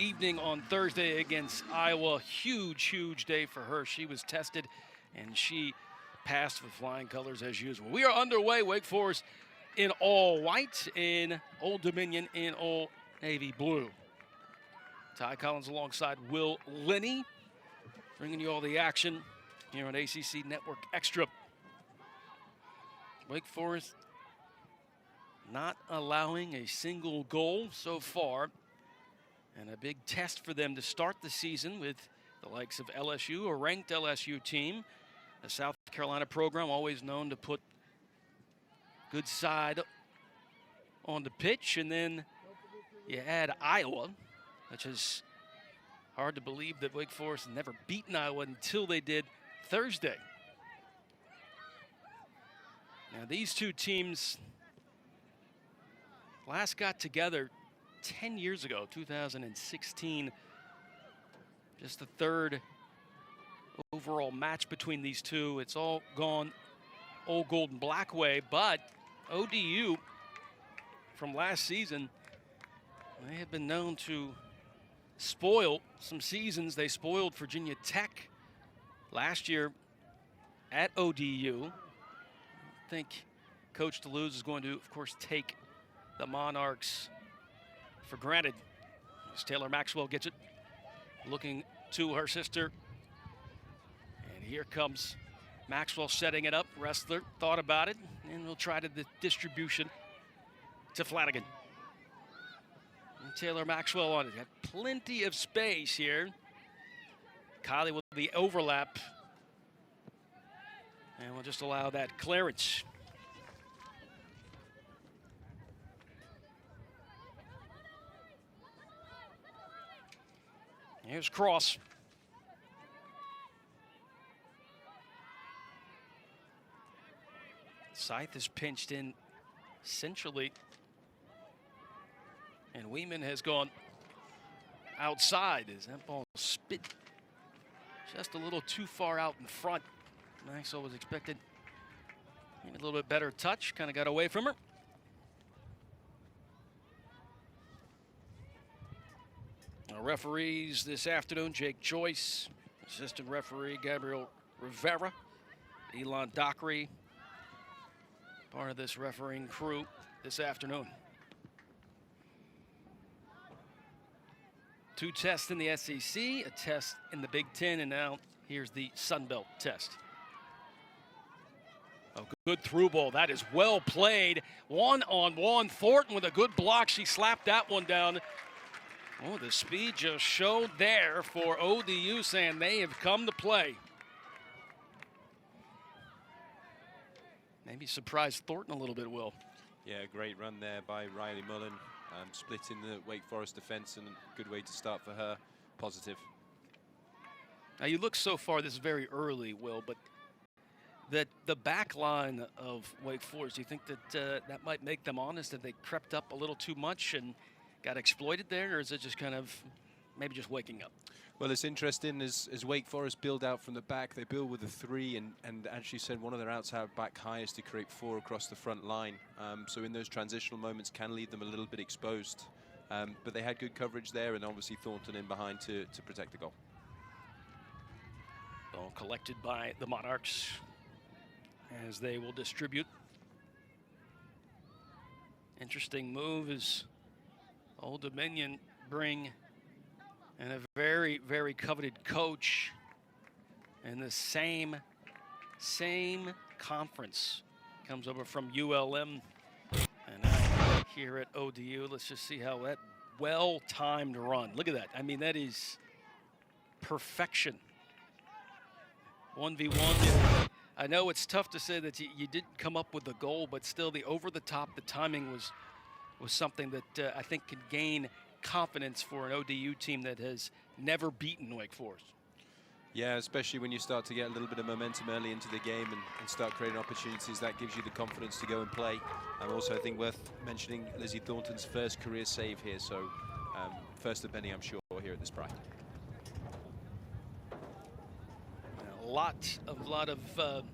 evening on Thursday against Iowa. Huge day for her. She was tested, and she passed with flying colors as usual. We are underway. Wake Forest in all white, in Old Dominion in all navy blue. Ty Collins alongside Will Linney, bringing you all the action here on ACC Network Extra. Wake Forest not allowing a single goal so far, and a big test for them to start the season with the likes of LSU, a ranked LSU team, a South Carolina program always known to put good side on the pitch, and then you add Iowa, which is hard to believe that Wake Forest had never beaten Iowa until they did Thursday. Now these two teams last got together 10 years ago, 2016. Just the third overall match between these two. It's all gone old gold and black way, but ODU from last season, they have been known to spoil some seasons. They spoiled Virginia Tech last year at ODU. I think Coach Toulouse is going to, of course, take the Monarchs for granted. As Taylor Maxwell gets it, looking to her sister. And here comes Maxwell setting it up. Wrestler thought about it, and we'll try to the distribution to Flanagan. And Taylor Maxwell on it. Got plenty of space here. Kylie with the overlap. And we'll just allow that clearance. Here's cross. Sythe is pinched in centrally. And Weeman has gone outside as that ball spit just a little too far out in front. Maxwell was expected maybe a little bit better touch, kind of got away from her. Our referees this afternoon, Jake Joyce, assistant referee Gabriel Rivera, Elon Dockery, part of this refereeing crew this afternoon. Two tests in the SEC, a test in the Big Ten, and now here's the Sun Belt test. A good through ball. That is well played. One-on-one. Thornton with a good block. She slapped that one down. Oh, the speed just showed there for ODU, saying they have come to play. Maybe surprised Thornton a little bit, Will. Yeah, great run there by Riley Mullen. Splitting the Wake Forest defense, and a good way to start for her. Positive. Now you look so far, this is very early, Will, but the back line of Wake Forest, do you think that that might make them honest, that they crept up a little too much and got exploited there, or is it just kind of maybe just waking up? Well, it's interesting as Wake Forest build out from the back, they build with a three and actually send one of their outside back highest to create four across the front line. So in those transitional moments can leave them a little bit exposed. But they had good coverage there, and obviously Thornton in behind to protect the goal. Ball collected by the Monarchs as they will distribute. Interesting move is Old Dominion bring and a very, very coveted coach in the same conference. Comes over from ULM. And now here at ODU, let's just see how that well-timed run. Look at that. I mean, that is perfection. 1v1. I know it's tough to say that you didn't come up with the goal, but still the over-the-top, the timing was something that I think can gain confidence for an ODU team that has never beaten Wake Forest. Yeah, especially when you start to get a little bit of momentum early into the game and start creating opportunities, that gives you the confidence to go and play. And also, I think worth mentioning Lizzie Thornton's first career save here, so first of many, I'm sure, here at this Pride. A lot of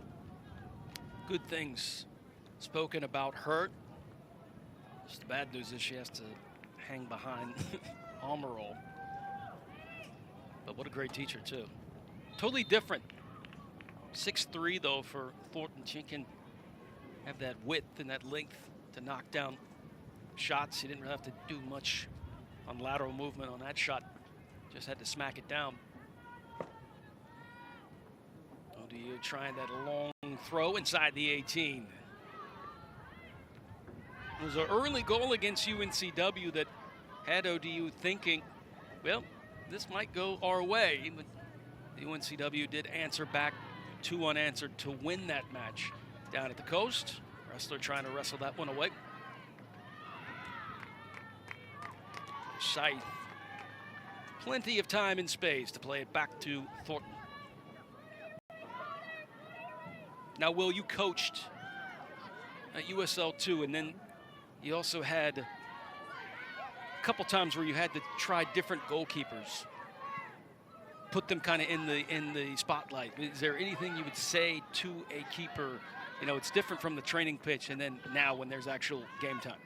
good things spoken about her. Just the bad news is she has to hang behind Almirola. But what a great teacher, too. Totally different. 6'3", though, for Thornton. She can have that width and that length to knock down shots. He didn't really have to do much on lateral movement on that shot. Just had to smack it down. ODU trying that long throw inside the 18. It was an early goal against UNCW that had ODU thinking, well, this might go our way. But the UNCW did answer back 2 unanswered to win that match down at the coast. Wrestler trying to wrestle that one away. Sythe. Plenty of time and space to play it back to Thornton. Now, Will, you coached at USL too, and then you also had a couple times where you had to try different goalkeepers, put them kind of in the spotlight. Is there anything you would say to a keeper? You know, it's different from the training pitch, and then now when there's actual game time.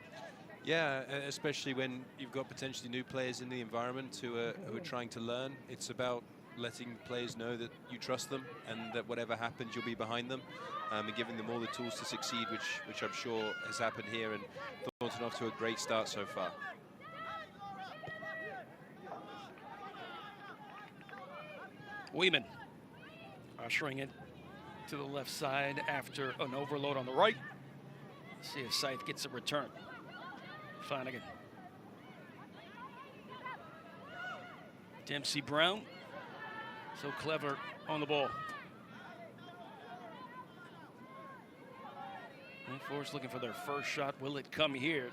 Yeah, especially when you've got potentially new players in the environment who are trying to learn. It's about letting players know that you trust them and that whatever happens, you'll be behind them, and giving them all the tools to succeed, which I'm sure has happened here. And Thornton off to a great start so far. Weeman ushering it to the left side after an overload on the right. Let's see if Sythe gets a return. Flanagan. Dempsey Brown, so clever on the ball. Wake Forest looking for their first shot. Will it come here?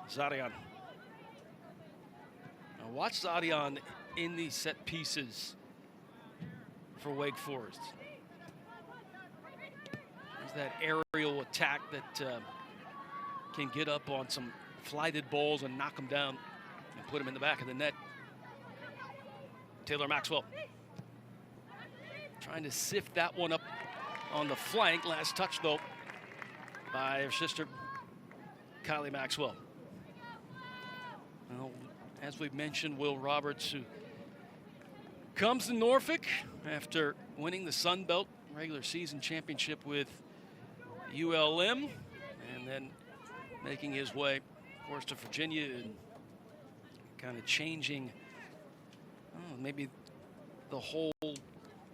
Zadian. Now watch Zadian in these set pieces for Wake Forest. There's that aerial attack that can get up on some flighted balls and knock them down and put them in the back of the net. Taylor Maxwell trying to sift that one up on the flank. Last touch, though, by her sister, Kylie Maxwell. Well, as we've mentioned, Will Roberts, who comes to Norfolk after winning the Sun Belt regular season championship with ULM, and then making his way, of course, to Virginia and kind of changing maybe the whole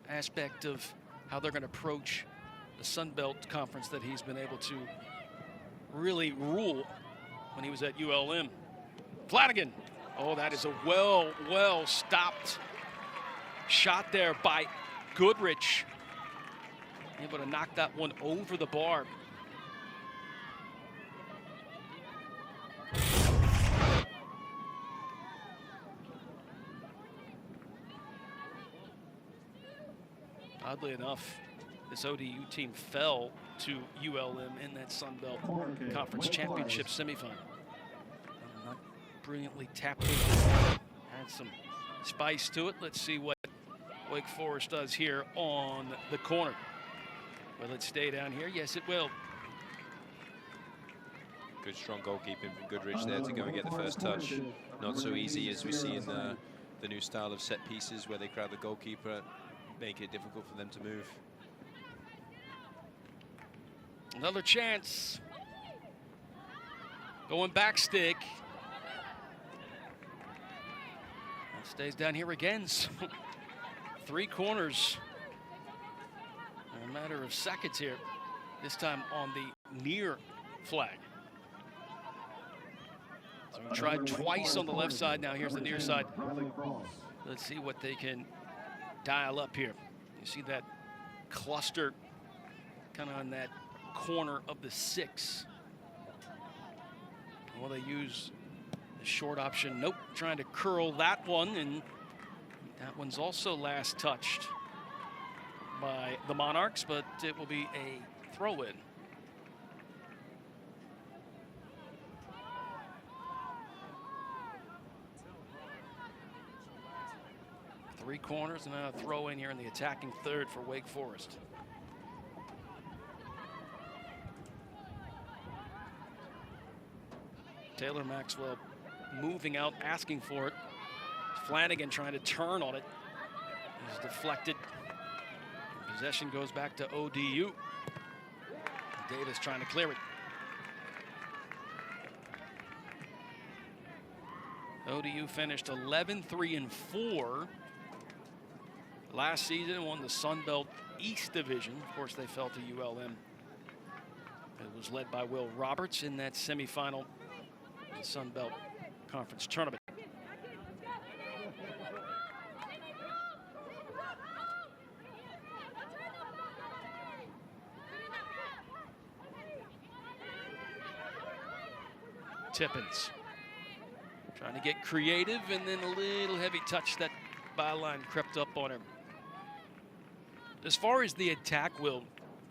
aspect of how they're going to approach the Sun Belt Conference that he's been able to really rule when he was at ULM. Flanagan. Oh, that is a well stopped shot there by Goodrich. Able to knock that one over the bar. Oddly enough, this ODU team fell to ULM in that Sun Belt Conference Championship semifinal. Not brilliantly tapped in. Had some spice to it. Let's see what Wake Forest does here on the corner. Will it stay down here? Yes, it will. Good, strong goalkeeping from Goodrich there to go and get the first touch. Not so easy as we see in the new style of set pieces where they crowd the goalkeeper, make it difficult for them to move. Another chance. Going back stick. That stays down here again. So 3 corners. In a matter of seconds here. This time on the near flag. So we tried twice on the left side. Now here's the near side. Let's see what they can dial up here. You see that cluster kind of on that corner of the 6. Well, they use the short option. Nope, trying to curl that one, and that one's also last touched by the Monarchs, but it will be a throw-in. Three corners and a throw in here in the attacking third for Wake Forest. Taylor Maxwell moving out, asking for it. Flanagan trying to turn on it. It's deflected. Possession goes back to ODU. Davis trying to clear it. ODU finished 11-3-4 last season, won the Sun Belt East Division. Of course, they fell to ULM. It was led by Will Roberts in that semifinal of the Sun Belt Conference Tournament. Tippins trying to get creative, and then a little heavy touch. That byline crept up on him. As far as the attack, Will,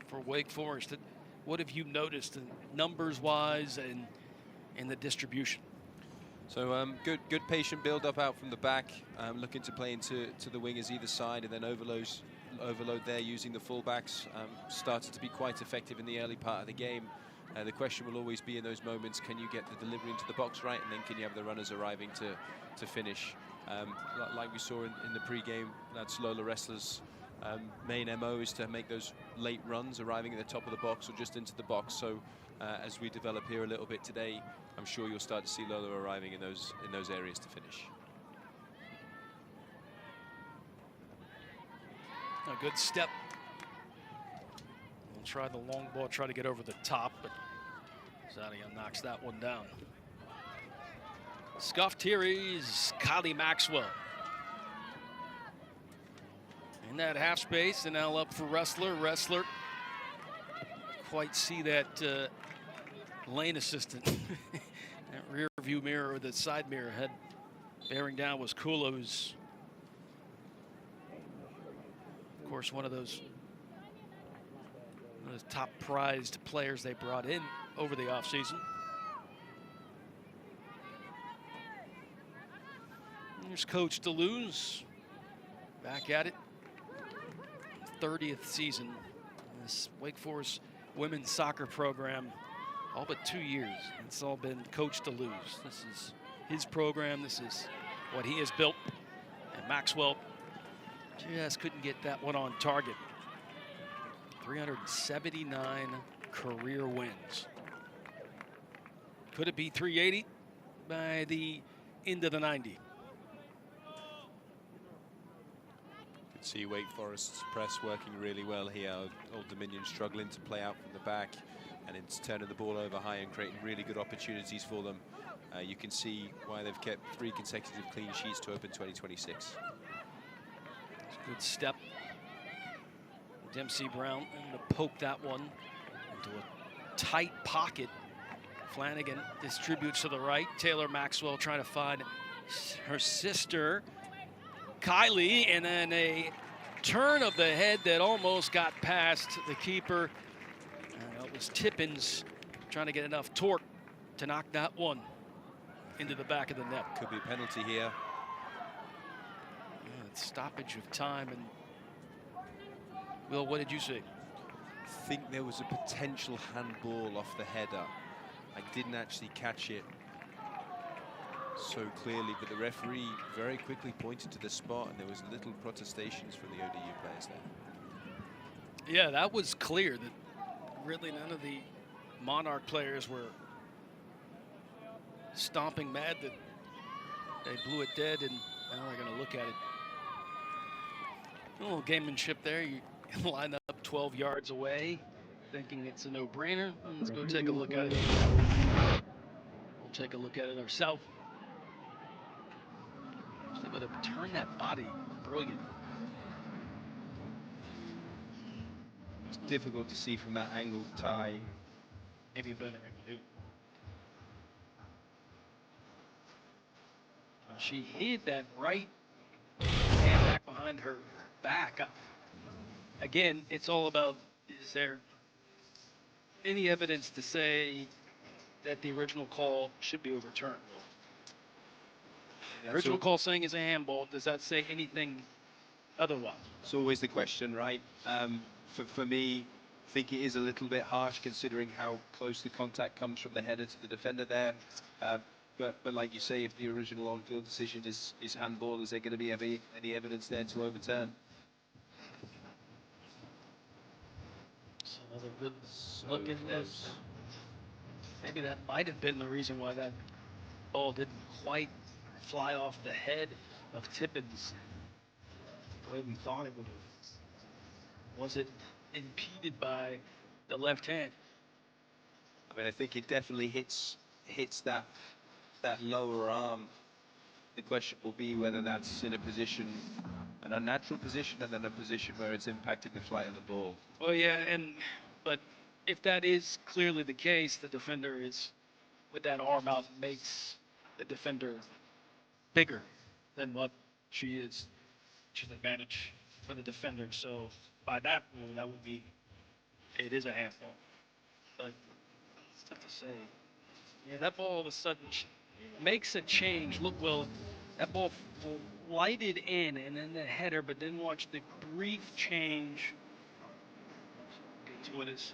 for Wake Forest, what have you noticed numbers-wise and in the distribution? So good patient build-up out from the back, looking to play into the wingers either side, and then overload there using the fullbacks. Started to be quite effective in the early part of the game. The question will always be in those moments, can you get the delivery into the box right, and then can you have the runners arriving to finish? Like we saw in the pre-game, that's Lola Wrestler's main MO is to make those late runs, arriving at the top of the box or just into the box. So as we develop here a little bit today, I'm sure you'll start to see Lola arriving in those areas to finish. A good step. We'll try the long ball, try to get over the top, but Zadia knocks that one down. Scuffed here is Kylie Maxwell. In that half space, and now up for Wrestler. Wrestler, quite see that lane assistant. That rear view mirror or the side mirror head bearing down was Kula, who's, of course, one of those top prized players they brought in over the offseason. Here's Coach DeLuz back at it. 30th season in this Wake Forest women's soccer program, all but 2 years. It's all been Coach DeLuz. This is his program. This is what he has built. And Maxwell just couldn't get that one on target. 379 career wins. Could it be 380 by the end of the 90? See Wake Forest's press working really well here. Old Dominion struggling to play out from the back, and it's turning the ball over high and creating really good opportunities for them. You can see why they've kept 3 consecutive clean sheets to open 2026. It's a good step. Dempsey Brown to poke that one into a tight pocket. Flanagan distributes to the right. Taylor Maxwell trying to find her sister, Kylie, and then a turn of the head that almost got past the keeper. It was Tippins trying to get enough torque to knock that one into the back of the net. Could be a penalty here. Yeah, it's stoppage of time. And Will, what did you see? I think there was a potential handball off the header. I didn't actually catch it so clearly, but the referee very quickly pointed to the spot, and there was little protestations from the ODU players there. Yeah, that was clear that really none of the Monarch players were stomping mad that they blew it dead, and now they're going to look at it. A little gamemanship there. You line up 12 yards away, thinking it's a no-brainer. Let's go take a look at it. We'll take a look at it ourselves. Just able to turn that body. Brilliant. It's difficult to see from that angle, Ty. Maybe better. She hid that right hand back behind her back. Again, it's all about, is there any evidence to say that the original call should be overturned? The original call saying it's a handball. Does that say anything otherwise? It's always the question, right? For me, I think it is a little bit harsh considering how close the contact comes from the header to the defender there. But but like you say, if the original on-field decision is handball, is there going to be any evidence there to overturn? So another good look in this. Maybe that might have been the reason why that ball didn't quite fly off the head of Tippins the way we thought it would have. Was it impeded by the left hand? I mean, I think it definitely hits that lower arm. The question will be whether that's in a position, an unnatural position, and then a position where it's impacting the flight of the ball. Well, yeah, but if that is clearly the case, the defender is with that arm out makes the defender bigger than what she is. She's an advantage for the defender. So by that rule, that would be it is a handball. But it's tough to say. Yeah, that ball all of a sudden makes a change. Look, well, that ball lighted in and then the header, but then watch the brief change to what is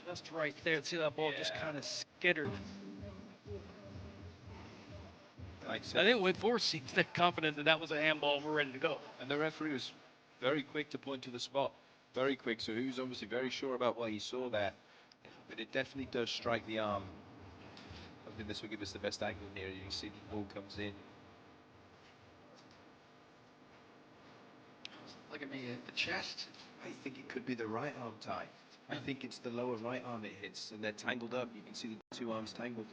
just right there. See that ball just kind of skittered. Like I I think Wake Forest seems that confident that that was a handball and we're ready to go. And the referee was very quick to point to the spot. Very quick, so he was obviously very sure about what he saw there. But it definitely does strike the arm. I think this will give us the best angle here. You can see the ball comes in. Look at me at the chest. I think it could be the right arm tie. I think it's the lower right arm it hits, and they're tangled up. You can see the two arms tangled.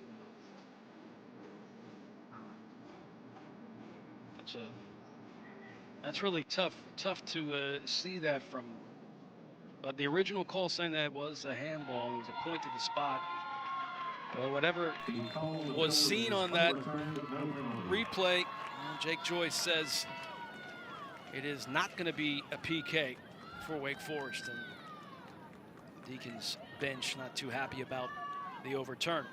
That's really tough to see that from. But the original call saying that was a handball. It was a point to the spot. Well, whatever was seen on that replay, Jake Joyce says it is not going to be a PK for Wake Forest. And the Deacons bench not too happy about the overturn.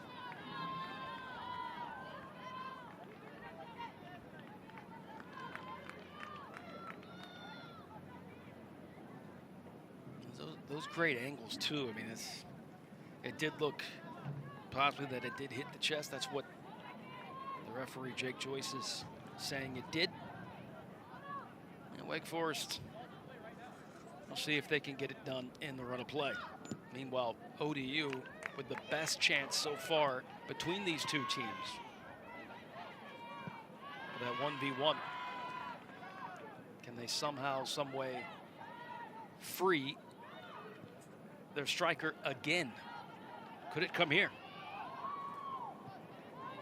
Those great angles too. I mean, it did look possibly that it did hit the chest. That's what the referee Jake Joyce is saying it did. And Wake Forest, we'll see if they can get it done in the run of play. Meanwhile, ODU with the best chance so far between these two teams for that 1v1. Can they somehow, some way free their striker again? Could it come here?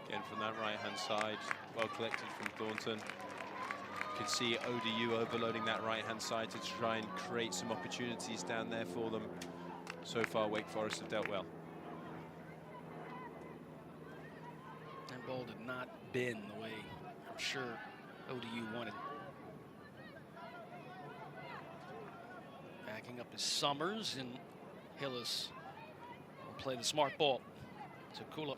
Again from that right-hand side, well collected from Thornton. You can see ODU overloading that right-hand side to try and create some opportunities down there for them. So far, Wake Forest have dealt well. That ball did not bend the way I'm sure ODU wanted. Backing up is Summers, and Hillis will play the smart ball to Kula.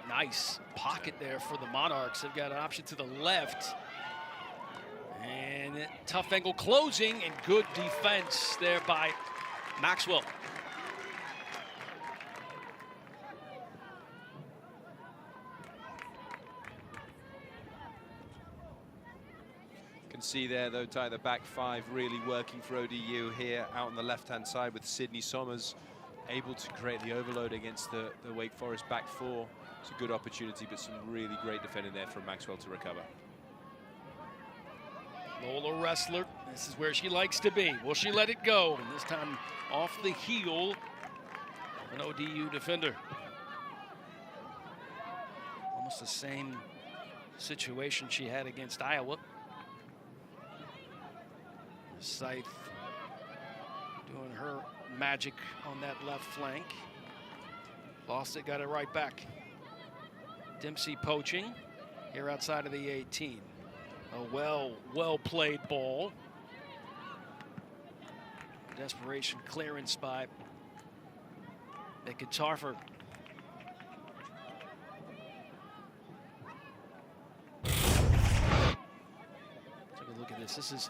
Nice pocket there for the Monarchs. They've got an option to the left. And tough angle closing, and good defense there by Maxwell. Can see there though, Ty, the back five really working for ODU here out on the left-hand side with Sydney Sommers able to create the overload against the Wake Forest back four. It's a good opportunity, but some really great defending there from Maxwell to recover. Lola Wrestler, this is where she likes to be. Will she let it go? And this time off the heel of an ODU defender. Almost the same situation she had against Iowa. Sythe doing her magic on that left flank. Lost it, got it right back. Dempsey poaching here outside of the 18. A well played ball. Desperation clearance by Beckett Tarfer. Take a look at this. This is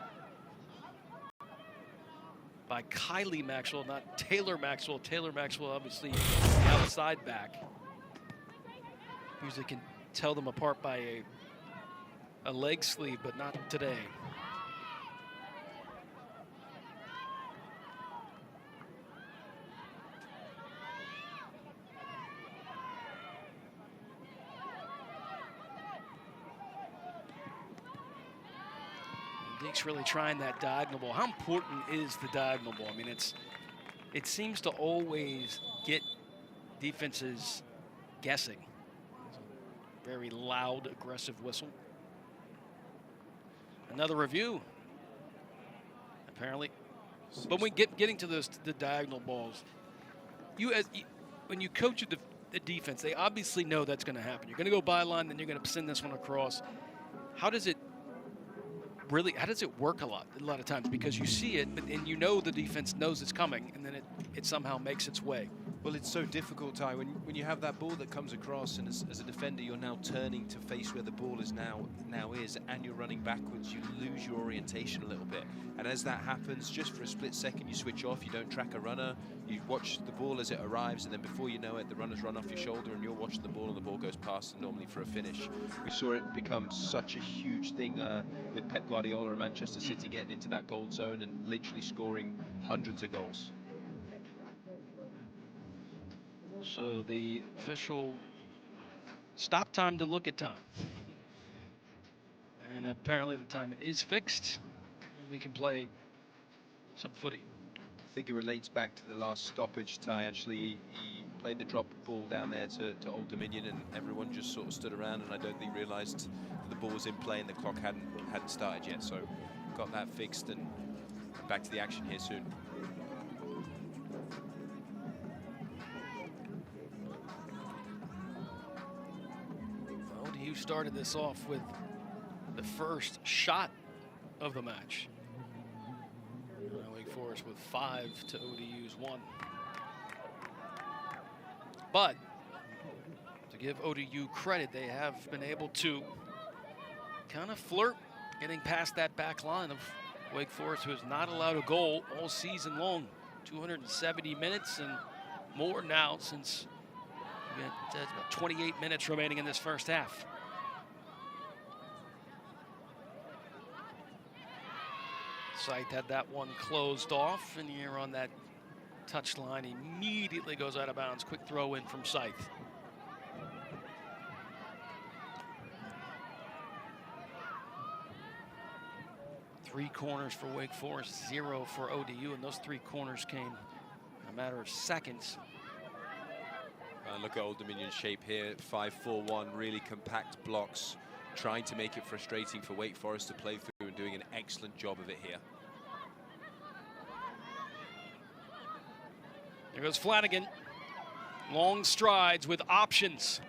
by Kylie Maxwell, not Taylor Maxwell. Taylor Maxwell, obviously, the outside back. Usually can tell them apart by a leg sleeve, but not today. Deke's really trying that diagonal ball. How important is the diagonal ball? I mean, it seems to always get defenses guessing. Very loud, aggressive whistle. Another review, apparently. But when getting to the diagonal balls, when you coach the defense, they obviously know that's going to happen. You're going to go byline, then you're going to send this one across. How does it work a lot of times? Because you see it, and you know the defense knows it's coming, and then it somehow makes its way. Well, it's so difficult, Ty, when you have that ball that comes across, and as a defender you're now turning to face where the ball is now is, and you're running backwards, you lose your orientation a little bit. And as that happens, just for a split second, you switch off, you don't track a runner, you watch the ball as it arrives, and then before you know it, the runner's run off your shoulder, and you're watching the ball, and the ball goes past, and normally for a finish. We saw it become such a huge thing with Pep Guardiola and Manchester City getting into that goal zone and literally scoring hundreds of goals. So the official stop time to look at time. And apparently the time is fixed. We can play some footy. I think it relates back to the last stoppage, Ty. Actually, he played the drop ball down there to Old Dominion, and everyone just sort of stood around, and I don't think realised that the ball was in play and the clock hadn't started yet. So got that fixed and back to the action here soon. ODU started this off with the first shot of the match. Wake Forest with 5 to ODU's 1. But to give ODU credit, they have been able to kind of flirt getting past that back line of Wake Forest, who has not allowed a goal all season long. 270 minutes and more now, since we got about 28 minutes remaining in this first half. Sythe had that one closed off, and here on that touch line, immediately goes out of bounds. Quick throw in from Sythe. Three corners for Wake Forest, 0 for ODU, and those 3 corners came in a matter of seconds. Look at Old Dominion's shape here, 5-4-1, really compact blocks, trying to make it frustrating for Wake Forest to play through, and doing an excellent job of it here. There goes Flanagan. Long strides with options.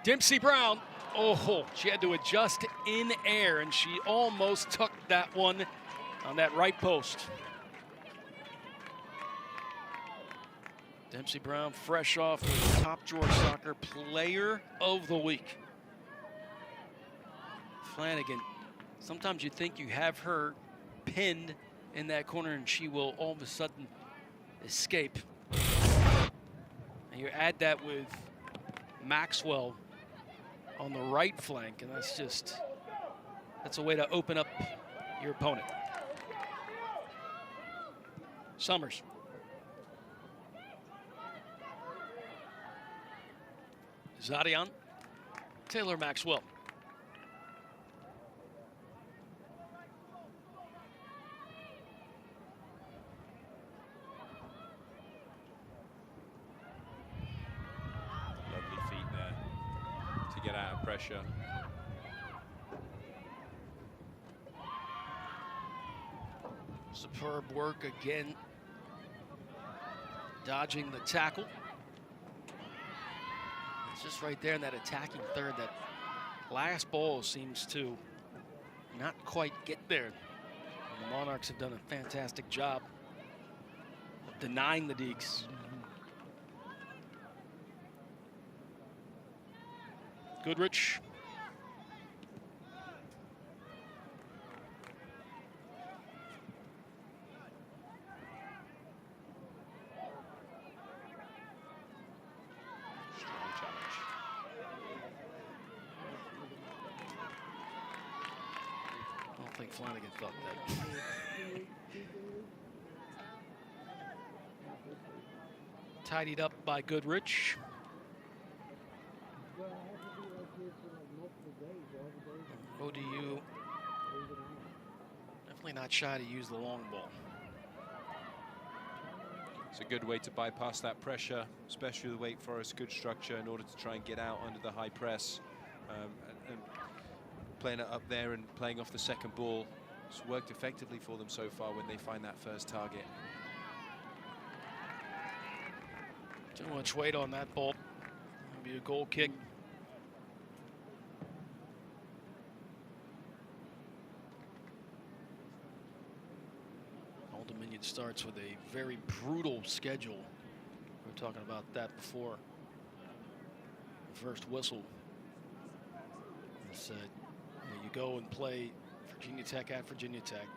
Dempsey Brown. Oh, she had to adjust in air, and she almost took that one on that right post. Dempsey Brown fresh off with Top Drawer Soccer Player of the Week. Flanagan, sometimes you think you have her pinned in that corner and she will all of a sudden escape. And you add that with Maxwell on the right flank, and that's a way to open up your opponent. Summers. Zadian. Taylor Maxwell. Lovely feet there to get out of pressure. Superb work again. Dodging the tackle. It's just right there in that attacking third. That last ball seems to not quite get there. And the Monarchs have done a fantastic job of denying the Deeks. Goodrich. don't think Flanagan thought that. Tidied up by Goodrich. ODU definitely not shy to use the long ball. It's a good way to bypass that pressure, especially with Wake Forest. Good structure in order to try and get out under the high press. And playing it up there and playing off the second ball. It's worked effectively for them so far when they find that first target. Too much weight on that ball. Maybe a goal kick. Old Dominion starts with a very brutal schedule. We were talking about that before the first whistle. It's, you go and play Virginia Tech at Virginia Tech.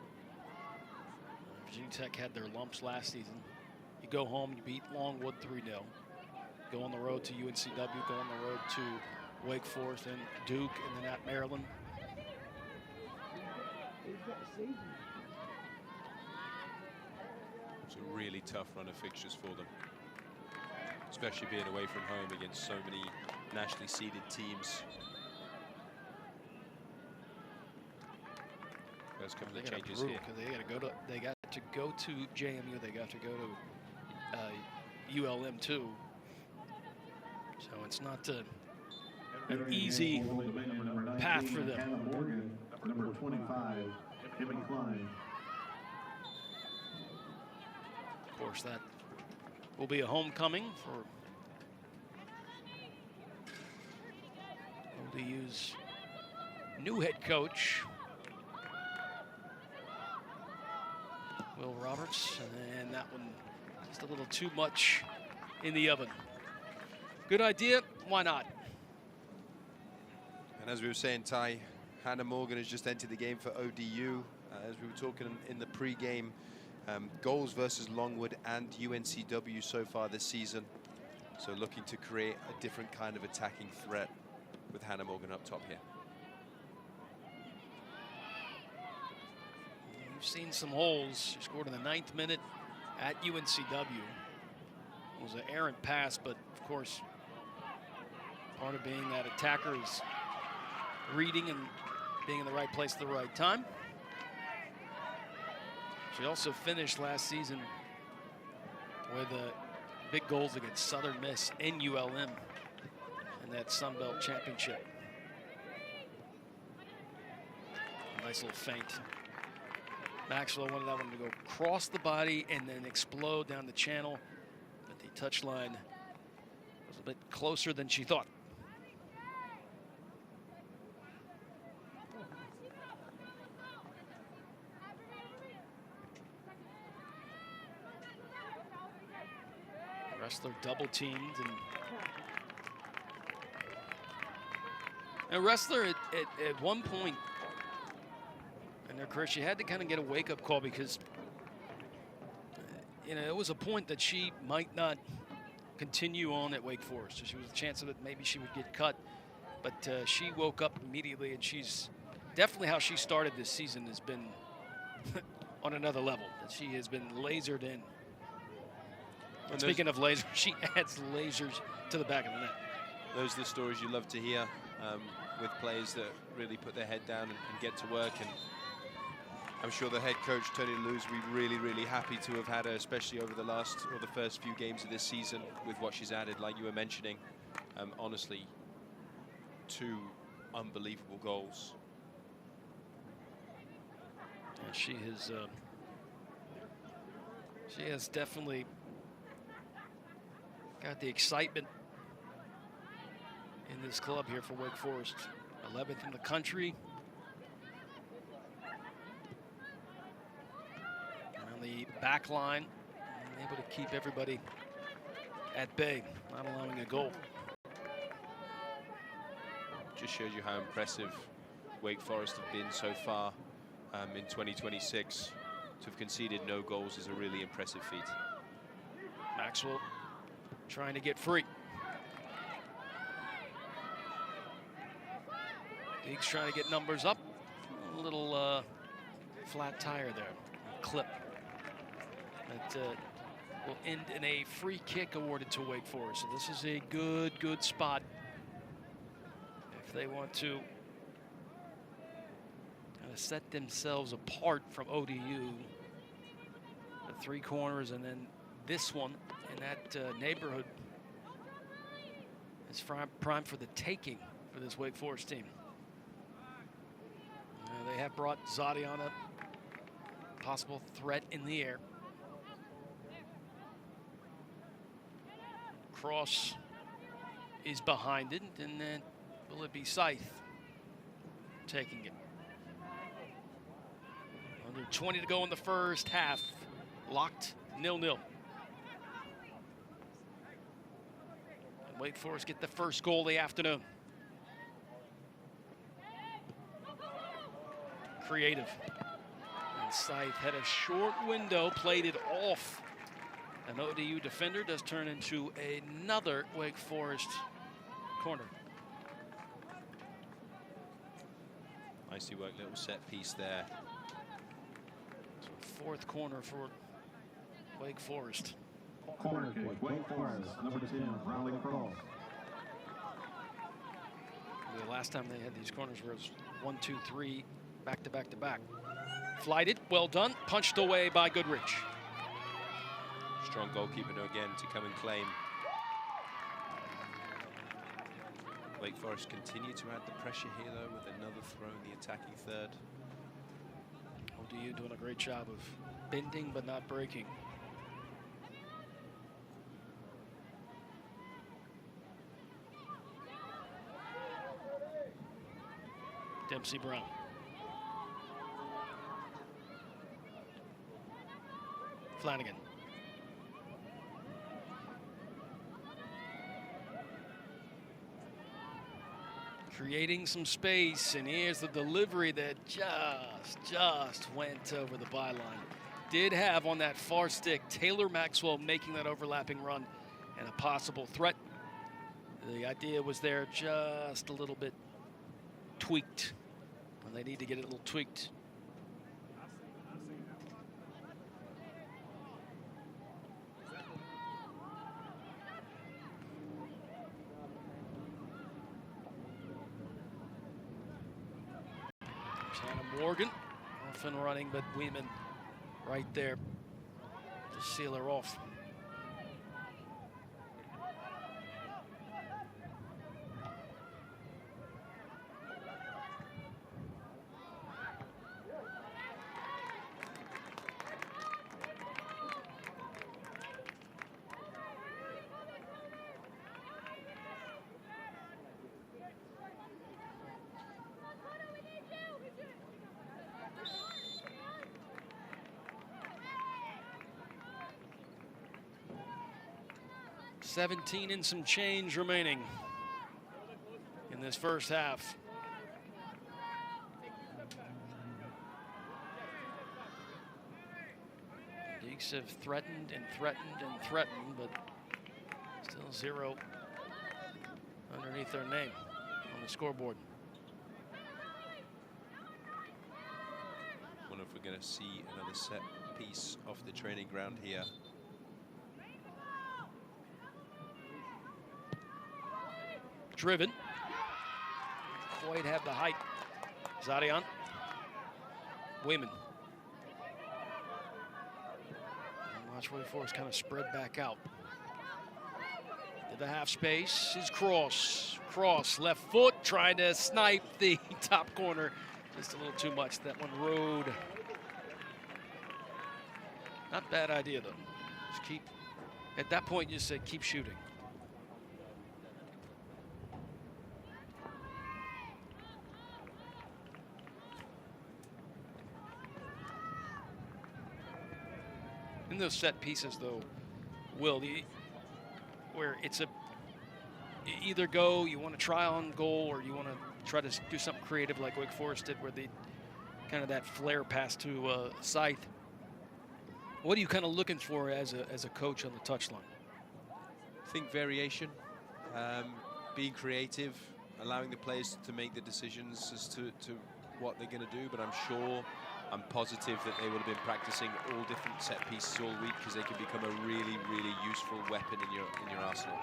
Virginia Tech had their lumps last season. You go home, you beat Longwood 3-0. Go on the road to UNCW, go on the road to Wake Forest and Duke, and then at Maryland. It's a really tough run of fixtures for them, especially being away from home against so many nationally seeded teams. There's a couple of changes here. They got to go to JMU. They got to go to ULM too. So it's not an easy path for them. Number 25, Kevin Klein. Of course, that will be a homecoming for ODU's new head coach, Will Roberts, and that one just a little too much in the oven. Good idea, why not? And as we were saying, Ty, Hannah Morgan has just entered the game for ODU. As we were talking in the pre-game, goals versus Longwood and UNCW so far this season. So looking to create a different kind of attacking threat with Hannah Morgan up top here. You've seen some holes. She scored in the 9th minute at UNCW. It was an errant pass, but of course, part of being that attacker is reading and being in the right place at the right time. She also finished last season with big goals against Southern Miss and ULM in that Sun Belt Championship. A nice little feint. Maxwell wanted that one to go across the body and then explode down the channel, but the touch line was a bit closer than she thought. Wrestler double teamed, and Wrestler at one point in her career, she had to kind of get a wake-up call because it was a point that she might not continue on at Wake Forest. So she was a chance that maybe she would get cut, but she woke up immediately, and she's definitely how she started this season has been on another level. That she has been lasered in. And speaking of lasers, she adds lasers to the back of the net. Those are the stories you love to hear with players that really put their head down and get to work. And I'm sure the head coach, Tony Luz, will be really, really happy to have had her, especially over the first few games of this season with what she's added, like you were mentioning. Honestly, 2 unbelievable goals. And she has definitely got the excitement in this club here for Wake Forest. 11th in the country. On the back line, able to keep everybody at bay, not allowing a goal. Just shows you how impressive Wake Forest have been so far in 2026. To have conceded no goals is a really impressive feat. Maxwell trying to get free. Deeks trying to get numbers up. A little flat tire there, clip. That will end in a free kick awarded to Wake Forest. So this is a good spot if they want to kind of set themselves apart from ODU. The 3 corners and then this one in that neighborhood is prime for the taking for this Wake Forest team. They have brought Zadian up, possible threat in the air. Cross is behind it, and then will it be Sythe taking it? Under 20 to go in the first half. Locked 0-0. And Wake Forest get the first goal of the afternoon. Creative. And Sythe had a short window, played it off. An ODU defender does turn into another Wake Forest corner. Nicely worked little set piece there. So 4th corner for Wake Forest. Corner kick, Wake Forest, number 10, Riley Cross. The last time they had these corners was 1, 2, 3, back to back to back. Flighted, well done, punched away by Goodrich. Strong goalkeeper again to come and claim. Wake Forest continue to add the pressure here though with another throw in the attacking third. ODU doing a great job of bending but not breaking. Dempsey Brown. Flanagan. Creating some space, and here's the delivery that just went over the byline. Did have on that far stick Taylor Maxwell making that overlapping run and a possible threat. The idea was there, just a little bit tweaked, and they need to get it a little tweaked. Morgan, often running, but Weeman right there to seal her off. $17 and some change remaining in this first half. Deeks have threatened and threatened and threatened, but still 0 underneath their name on the scoreboard. Wonder if we're going to see another set piece off the training ground here. Driven. Quite have the height. Zadian. Weeman. Watch Wake Forest kind of spread back out. To the half space is Cross. Cross, left foot, trying to snipe the top corner. Just a little too much. That one rode. Not bad idea, though. Just keep, at that point, you just said keep shooting. In those set pieces, though, where it's a either go, you want to try on goal, or you want to try to do something creative like Wake Forest did, where they kind of that flare pass to Sythe. What are you kind of looking for as a coach on the touchline? I think variation, being creative, allowing the players to make the decisions as to what they're going to do, but I'm sure I'm positive that they will have been practicing all different set pieces all week, because they can become a really, really useful weapon in your arsenal.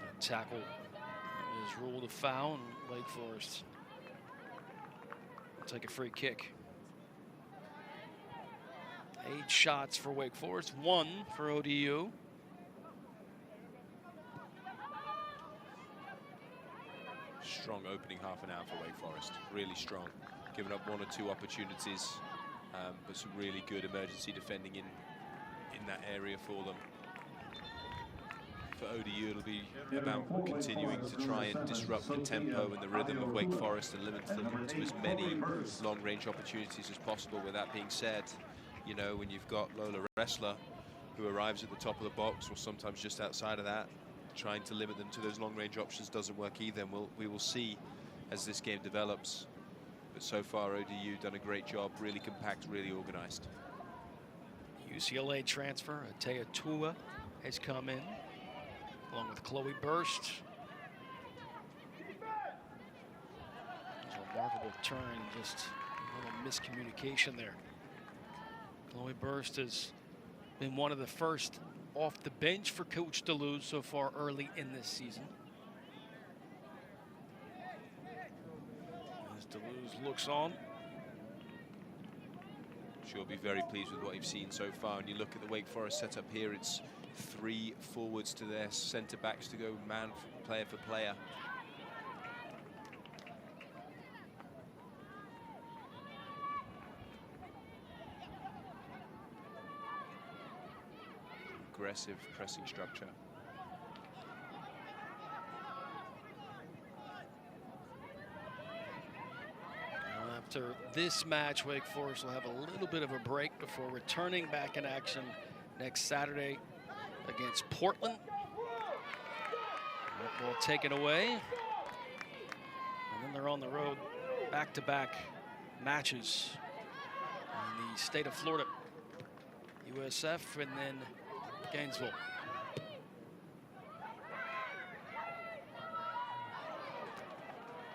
That tackle is ruled a foul, and Wake Forest will take a free kick. 8 shots for Wake Forest, 1 for ODU. Strong opening half an hour for Wake Forest, really strong. Giving up 1 or 2 opportunities, but some really good emergency defending in that area for them. For ODU, it'll be about continuing to try and disrupt the tempo and the rhythm of Wake Forest and limit them to as many long-range opportunities as possible. With that being said, you know, when you've got Lola Wrestler, who arrives at the top of the box or sometimes just outside of that, trying to limit them to those long-range options doesn't work either. And we will see as this game develops. But so far, ODU done a great job, really compact, really organized. UCLA transfer, Atea Tua, has come in, along with Chloe Burst. There's a remarkable turn, just a little miscommunication there. Chloe Burst has been one of the first off the bench for Coach DeLuz so far early in this season. As DeLuz looks on. She'll be very pleased with what you've seen so far. And you look at the Wake Forest setup here, it's 3 forwards to their centre backs to go man for player for player. Aggressive pressing structure. Now after this match, Wake Forest will have a little bit of a break before returning back in action next Saturday against Portland. That ball taken away. And then they're on the road, back-to-back matches in the state of Florida. USF and then Gainesville.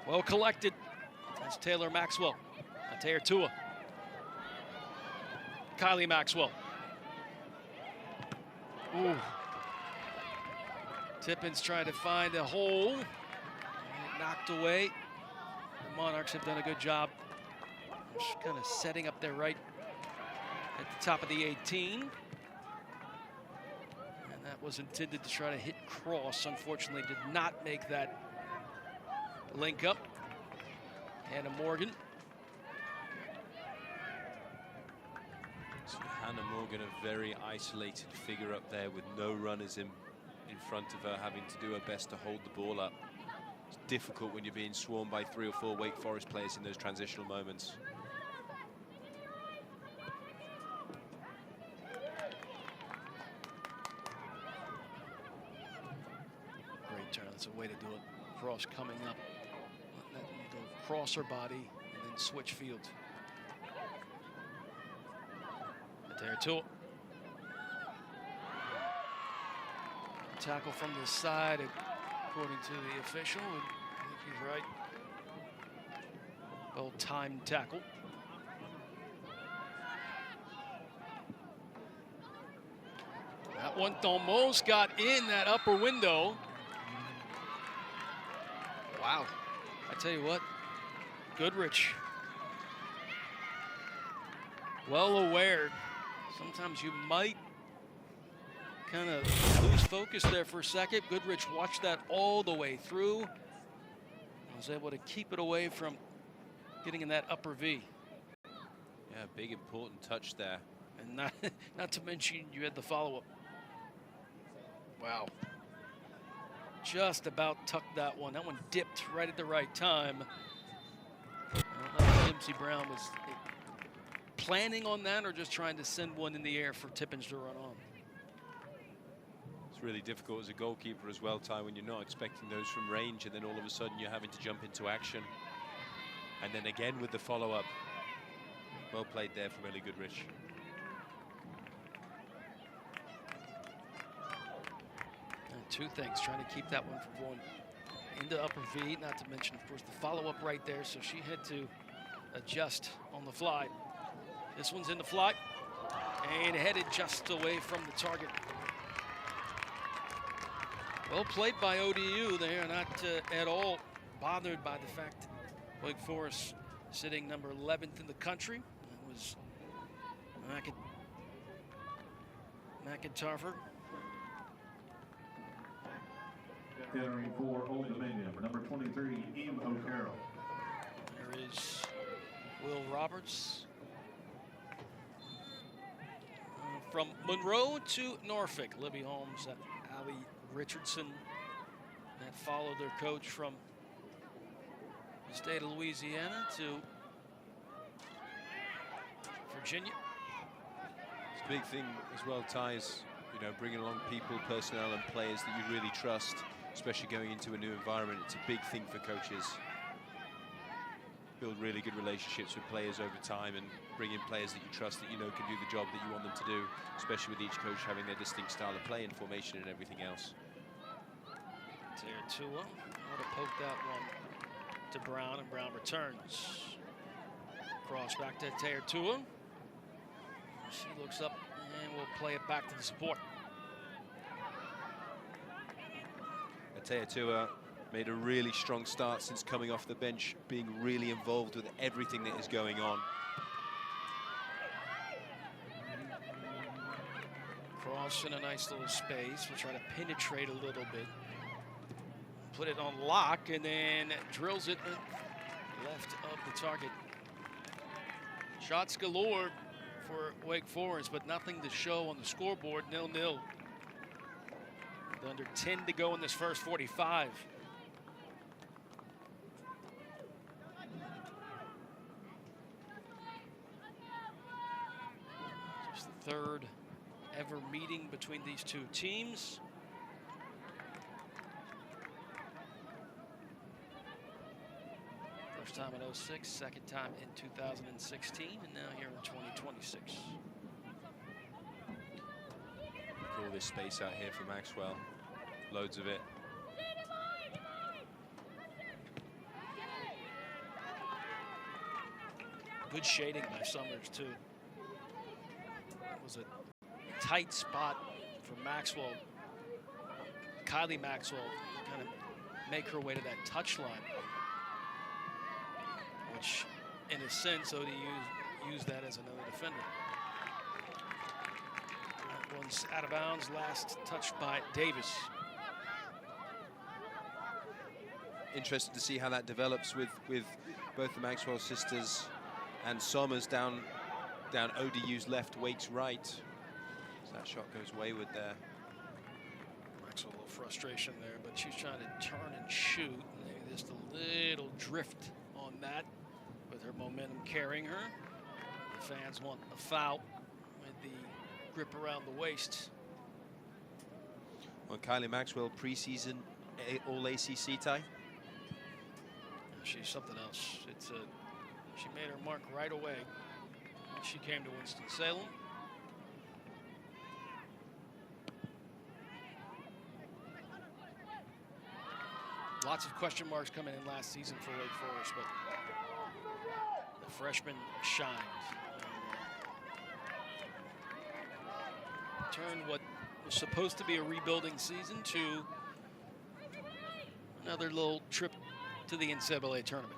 Well collected. That's Taylor Maxwell. Atea Tua. Kylie Maxwell. Ooh. Tippins trying to find a hole. And it knocked away. The Monarchs have done a good job. Just kind of setting up there right at the top of the 18. And that was intended to try to hit cross. Unfortunately, did not make that link up. Hannah Morgan. So Hannah Morgan, a very isolated figure up there with no runners in front of her, having to do her best to hold the ball up. It's difficult when you're being swarmed by 3 or 4 Wake Forest players in those transitional moments. Great turn. That's a way to do it. Cross coming up. Let that go across her body and then switch field. Atea Tua. Tackle from the side, according to the official. And I think he's right. Well-timed tackle. That one almost got in that upper window. Wow. I tell you what, Goodrich, well aware. Sometimes you might kind of lose focus there for a second. Goodrich watched that all the way through. Was able to keep it away from getting in that upper V. Yeah, big important touch there. And not to mention you had the follow-up. Wow. Just about tucked that one. That one dipped right at the right time. I don't know if Dempsey Brown was planning on that or just trying to send one in the air for Tippins to run on. It's really difficult as a goalkeeper as well, Ty, when you're not expecting those from range, and then all of a sudden you're having to jump into action. And then again with the follow-up. Well played there from Ellie Goodrich. Two things, trying to keep that one from going into upper V, not to mention, of course, the follow-up right there, so she had to adjust on the fly. This one's in the fly and headed just away from the target. Well played by ODU. They are not at all bothered by the fact that Wake Forest sitting number 11th in the country. It was McIntyre. Entering for Old Dominion, number 23, Eve O'Carroll. There is Will Roberts. From Monroe to Norfolk, Libby Holmes, Allie Richardson, that followed their coach from the state of Louisiana to Virginia. It's a big thing as well, Ty's, you know, bringing along people, personnel and players that you really trust, especially going into a new environment. It's a big thing for coaches. Build really good relationships with players over time and bring in players that you trust, that you know can do the job that you want them to do, especially with each coach having their distinct style of play and formation and everything else. Tua ought to poke that one to Brown, and Brown returns. Cross back to Tua. She looks up and will play it back to the support. Tua made a really strong start since coming off the bench, being really involved with everything that is going on. Cross in a nice little space. We'll try to penetrate a little bit. Put it on lock and then drills it left of the target. Shots galore for Wake Forest, but nothing to show on the scoreboard. 0-0. With under 10 to go in this first 45. Just the third ever meeting between these two teams. First time in 06, second time in 2016, and now here in 2026. All this space out here for Maxwell. Loads of it. Good shading by Summers, too. That was a tight spot for Maxwell. Kylie Maxwell kind of make her way to that touch line, which, in a sense, ODU used that as another defender. That one's out of bounds, last touched by Davis. Interested to see how that develops with both the Maxwell sisters and Sommers down ODU's left, Wake's right. So that shot goes wayward there. Maxwell, a little frustration there, but she's trying to turn and shoot. Maybe just a little drift on that with her momentum carrying her. The fans want a foul with the grip around the waist. On Kylie Maxwell, preseason all ACC tie. She's something else. She made her mark right away when she came to Winston-Salem. Lots of question marks coming in last season for Wake Forest, but the freshman shined. Turned what was supposed to be a rebuilding season to another little trip to the NCAA tournament.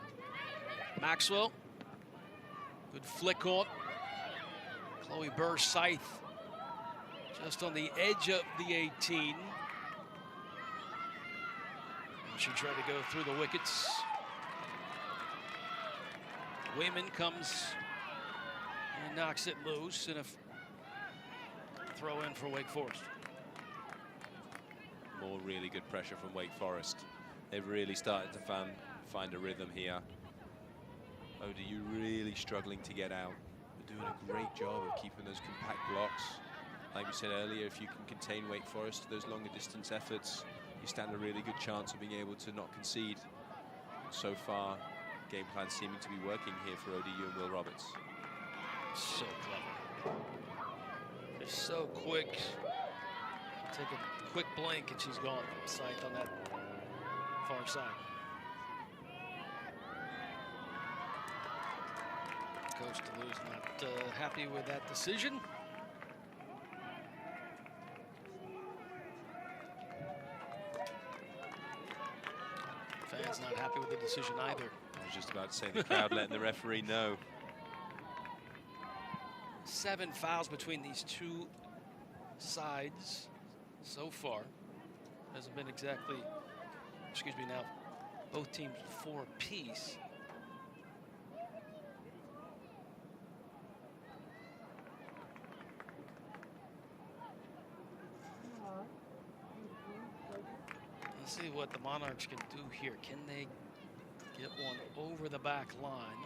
Maxwell, good flick on. Chloe Burr Sythe just on the edge of the 18. She tried to go through the wickets. Wayman comes and knocks it loose, and a throw in for Wake Forest. More really good pressure from Wake Forest. They've really started to find a rhythm here. ODU really struggling to get out. They're doing a great job of keeping those compact blocks. Like we said earlier, if you can contain Wake Forest to those longer distance efforts, you stand a really good chance of being able to not concede. So far, game plan seeming to be working here for ODU and Will Roberts. So clever. They're so quick Take a quick blink and she's gone. Sythe on that far side. Coach DeLue's not happy with that decision. Fans not happy with the decision either. I was just about to say the crowd letting the referee know. 7 fouls between these two sides so far. Hasn't been exactly, excuse me now, both teams 4 apiece. Let's see what the Monarchs can do here. Can they get one over the back line?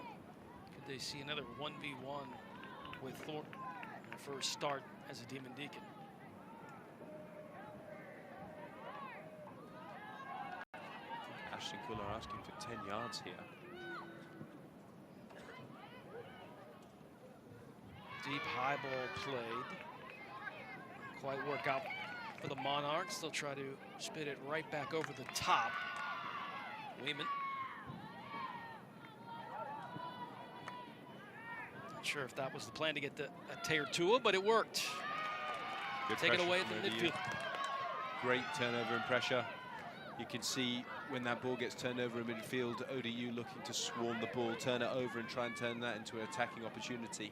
Could they see another 1v1 with Thornton, her first start as a Demon Deacon? Ashton Cooler asking for 10 yards here. Deep high ball played. Quite work out for the Monarchs. They'll try to spit it right back over the top. Weeman. Not sure if that was the plan to get the Taylor Tua, but it worked. Good Take it pressure away from at the ODU. midfield. Great turnover and pressure. You can see when that ball gets turned over in midfield, ODU looking to swarm the ball, turn it over and try and turn that into an attacking opportunity.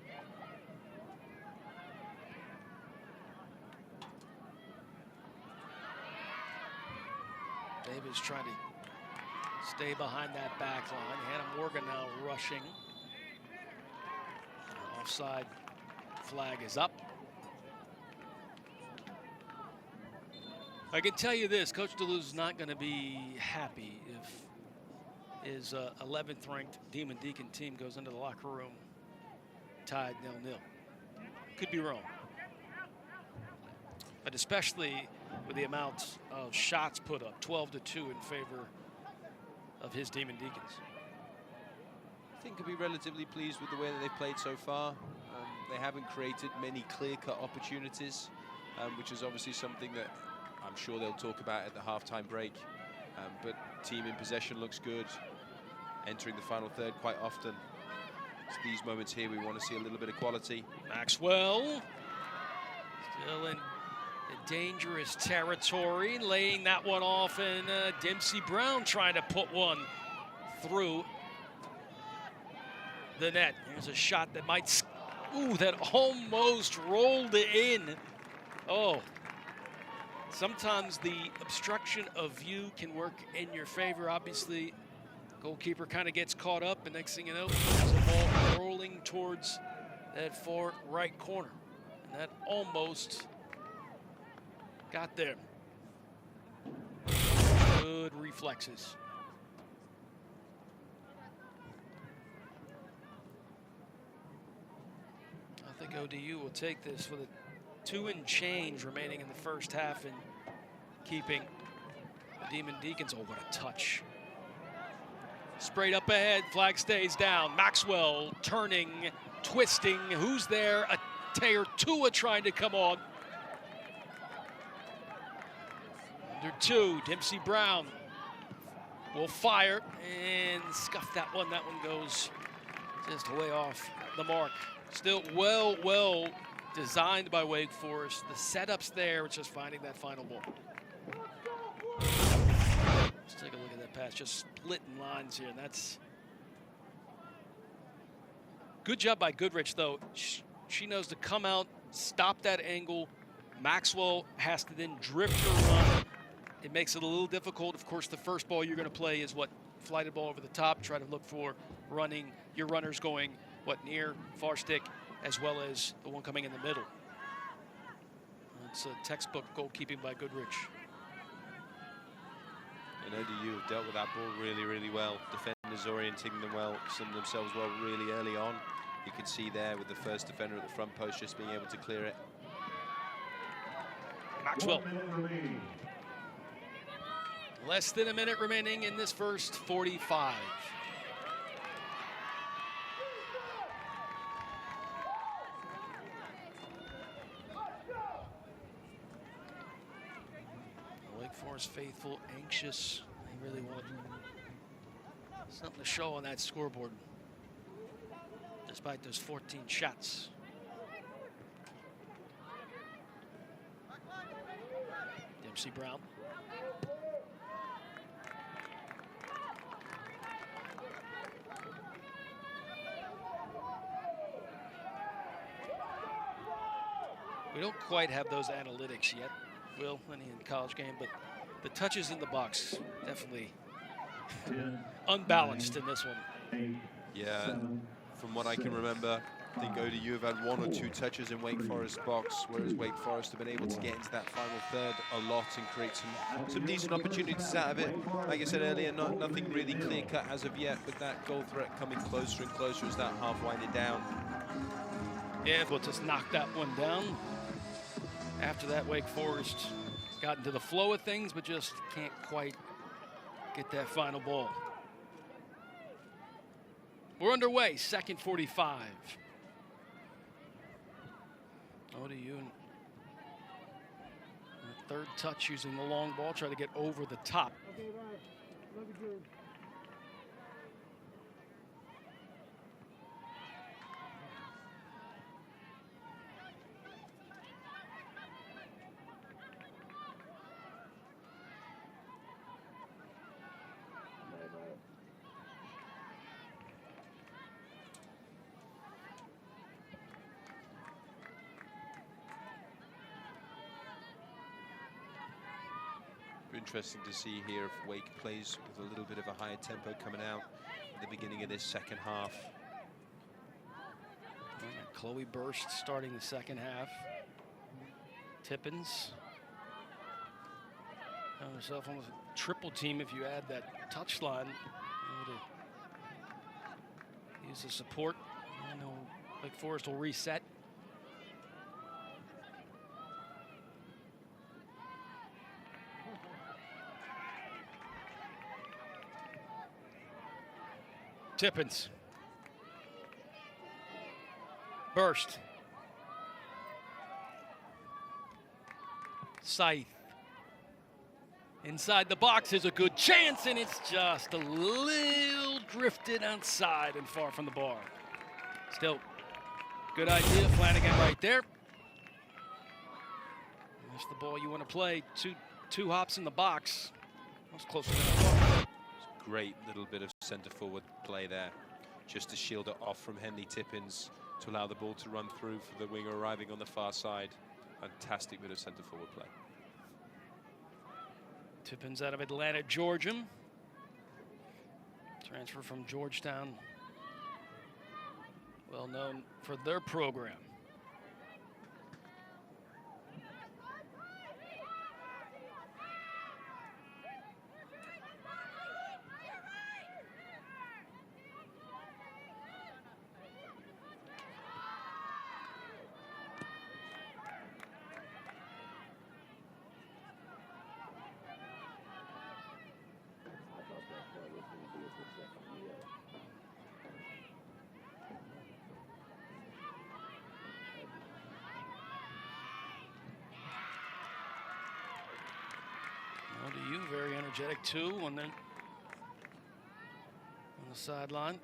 Davis trying to stay behind that back line. Hannah Morgan now rushing. Offside flag is up. I can tell you this, Coach DeLue's is not going to be happy if his 11th ranked Demon Deacon team goes into the locker room tied 0-0. Could be wrong. But especially with the amounts of shots put up, 12-2 in favor of his Demon Deacons. I think he'll be relatively pleased with the way that they've played so far. They haven't created many clear-cut opportunities, which is obviously something that I'm sure they'll talk about at the halftime break. But team in possession looks good. Entering the final third quite often. It's these moments here we want to see a little bit of quality. Maxwell still in dangerous territory, laying that one off, and Dempsey Brown trying to put one through the net. Here's a shot that might, ooh, that almost rolled in. Oh, sometimes the obstruction of view can work in your favor. Obviously, goalkeeper kind of gets caught up, and next thing you know, there's a ball rolling towards that far right corner. And that almost got there. Good reflexes. I think ODU will take this with a 2 and change remaining in the first half and keeping the Demon Deacons. Oh, what a touch. Sprayed up ahead, flag stays down. Maxwell turning, twisting. Who's there? A Taylor Tua trying to come on. Under 2, Dempsey Brown will fire and scuff that one. That one goes just way off the mark. Still well designed by Wake Forest. The setup's there, it's just finding that final ball. Let's take a look at that pass, just splitting lines here, and that's good job by Goodrich, though. She knows to come out, stop that angle. Maxwell has to then drift her run. It makes it a little difficult. Of course, the first ball you're going to play is what, flighted ball over the top. Try to look for running, your runners going, what, near, far stick, as well as the one coming in the middle. It's a textbook goalkeeping by Goodrich. And ODU have dealt with that ball really well. Defenders orienting them well, themselves well really early on. You can see there with the first defender at the front post just being able to clear it. Maxwell. Less than a minute remaining in this first 45. Forest faithful, anxious. They really want something to show on that scoreboard, despite those 14 shots. Dempsey Brown. We don't quite have those analytics yet, Will, in the college game, but the touches in the box definitely unbalanced in this one. Yeah, from what I can remember, I think ODU have had 1 or 2 touches in Wake Forest box, whereas Wake Forest have been able to get into that final third a lot and create some decent opportunities out of it. Like I said earlier, nothing really clear-cut as of yet, but that goal threat coming closer and closer as that half winded down. Yeah, we'll just knock that one down. After that, Wake Forest got into the flow of things, but just can't quite get that final ball. We're underway, second 45. ODU in the third touch using the long ball, try to get over the top. Okay, right. Love you, Drew. Interesting to see here if Wake plays with a little bit of a higher tempo coming out at the beginning of this second half. Chloe Burst starting the second half. Tippins. Found herself almost a triple team if you add that touchline. Able to use the support. I know Wake Forest will reset. Tippins. Burst. Sythe. Inside the box is a good chance, and it's just a little drifted outside and far from the bar. Still, good idea, Flanagan right there. That's the ball you want to play. Two hops in the box. That was closer than I thought. Great little bit of centre forward play there, just to shield it off from Henley Tippins to allow the ball to run through for the winger arriving on the far side. Fantastic bit of centre forward play. Tippins out of Atlanta, Georgia. Transfer from Georgetown. Well known for their program. ODU very energetic too on the sideline.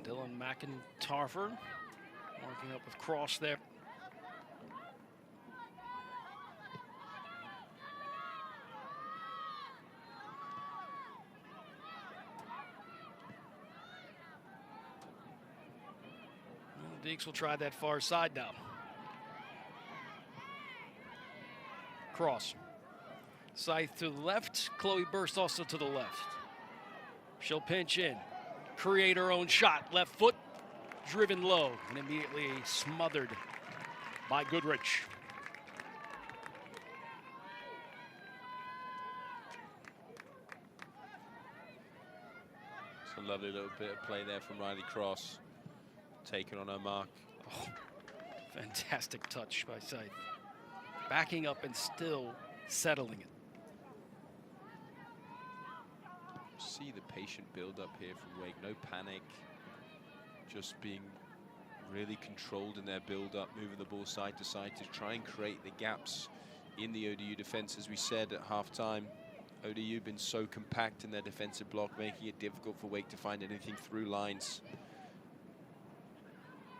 Dylan McIntarfer working up with Cross there. Deeks will try that far side now. Cross. Sythe to the left. Chloe Burst also to the left. She'll pinch in. Create her own shot. Left foot driven low and immediately smothered by Goodrich. It's a lovely little bit of play there from Riley Cross. Taken on her mark. Oh, Fantastic touch by Sythe. Backing up and still settling it. See the patient build up here from Wake. No panic. Just being really controlled in their build up, moving the ball side to side to try and create the gaps in the ODU defense. As we said at halftime, ODU been so compact in their defensive block, making it difficult for Wake to find anything through lines.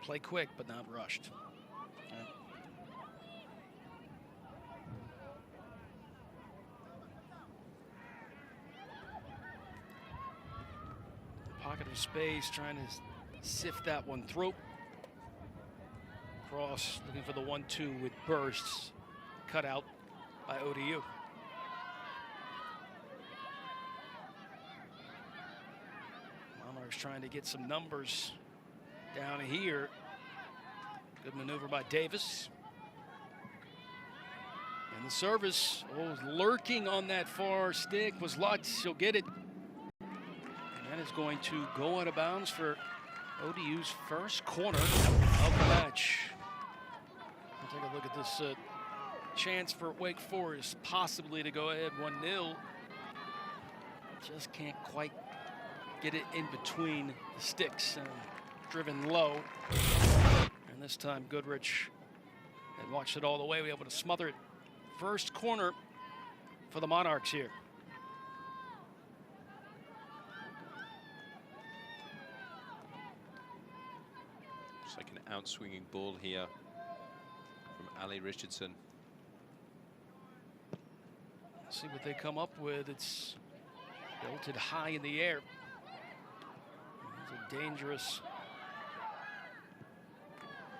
Play quick, but not rushed. Pocket of space, trying to sift that one through. Cross, looking for the 1-2 with bursts. Cut out by ODU. Monarchs trying to get some numbers down here. Good maneuver by Davis. And the service, lurking on that far stick was Lutz. She'll get it. And that is going to go out of bounds for ODU's first corner of the match. We'll take a look at this chance for Wake Forest possibly to go ahead 1-0. Just can't quite get it in between the sticks. Driven low. And this time Goodrich had watched it all the way, able to smother it. First corner for the Monarchs here. It's like an out-swinging ball here from Ali Richardson. See what they come up with. It's belted high in the air. It's a dangerous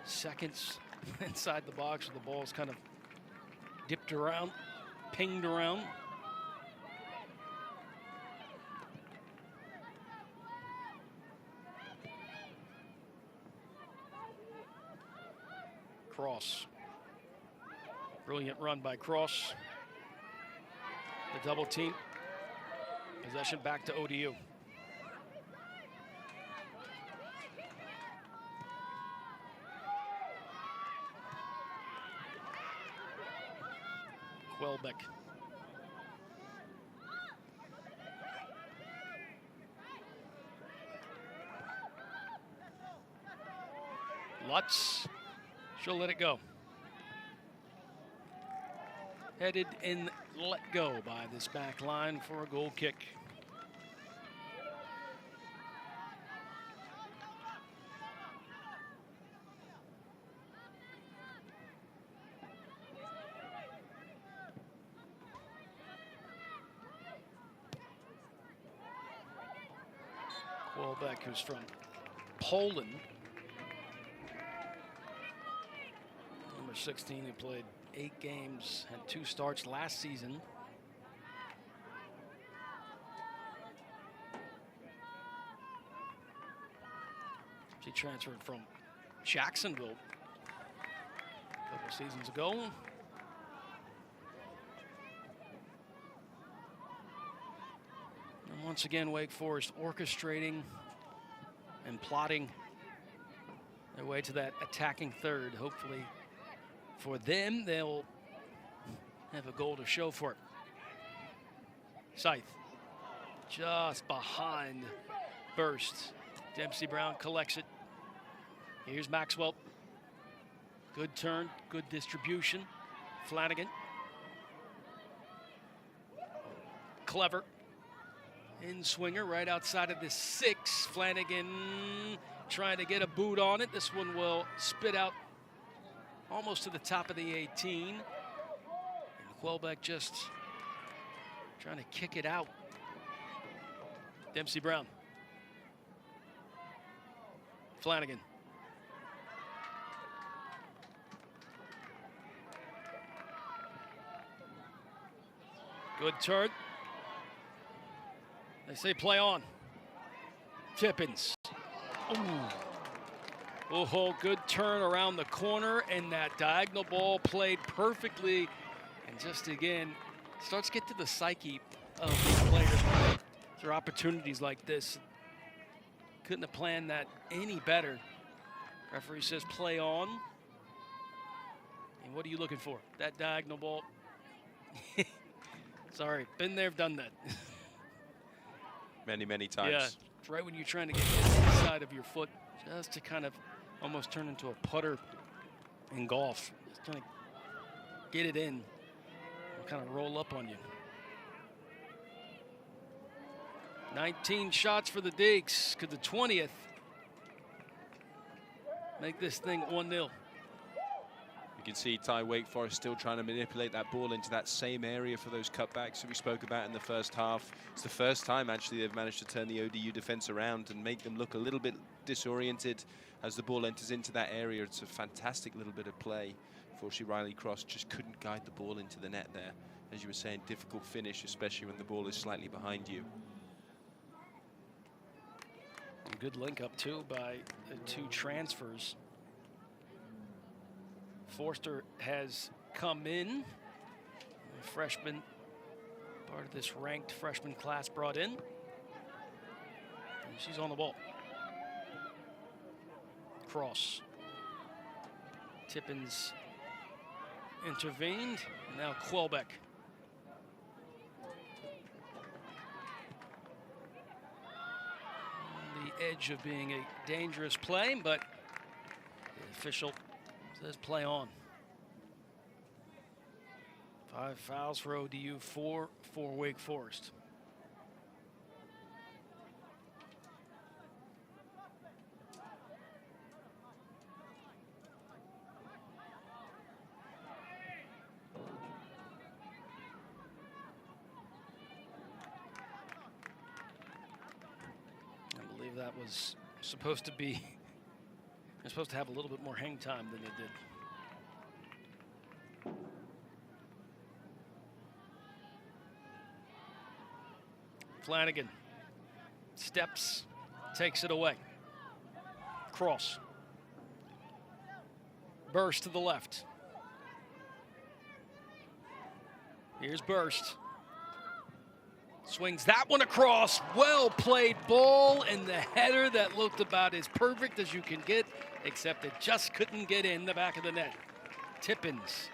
seconds inside the box. The ball's kind of dipped around, pinged around. Cross. Brilliant run by Cross. The double team. Possession back to ODU. Welbeck. Lutz. She'll let it go. Headed and let go by this back line for a goal kick. Welbeck, who's from Poland. Number 16, who played 8 games, had 2 starts last season. She transferred from Jacksonville a couple seasons ago. And once again, Wake Forest orchestrating and plotting their way to that attacking third. Hopefully for them, they'll have a goal to show for it. Sythe just behind burst. Dempsey Brown collects it. Here's Maxwell. Good turn, good distribution. Flanagan. Clever. In swinger right outside of the 6. Flanagan trying to get a boot on it. This one will spit out almost to the top of the 18. And Welbeck just trying to kick it out. Dempsey Brown. Flanagan. Good turn. They say play on. Tippins. Ooh. Oh, good turn around the corner, and that diagonal ball played perfectly. And just again, starts to get to the psyche of these players through opportunities like this. Couldn't have planned that any better. Referee says play on. And what are you looking for? That diagonal ball. Sorry, been there, done that. Many, many times. Yeah, it's right when you're trying to get the inside of your foot, just to kind of almost turn into a putter in golf. Just trying to get it in and kind of roll up on you. 19 shots for the Deacs. Could the 20th make this thing 1-0? You can see Wake Forest still trying to manipulate that ball into that same area for those cutbacks that we spoke about in the first half. It's the first time, actually, they've managed to turn the ODU defense around and make them look a little bit disoriented as the ball enters into that area. It's a fantastic little bit of play. Unfortunately, Riley Cross just couldn't guide the ball into the net there. As you were saying, difficult finish, especially when the ball is slightly behind you. A good link up, too, by the two transfers. Forster has come in, a freshman, part of this ranked freshman class brought in. And she's on the ball. Cross. Tippins intervened. Now Quelbeck. On the edge of being a dangerous play, but the official says play on. 5 fouls for ODU, 4 for Wake Forest. I believe that was supposed to be, they're supposed to have a little bit more hang time than they did. Flanagan steps, takes it away. Cross. Burst to the left. Here's Burst. Swings that one across. Well played ball, and the header that looked about as perfect as you can get, except it just couldn't get in the back of the net. Tippins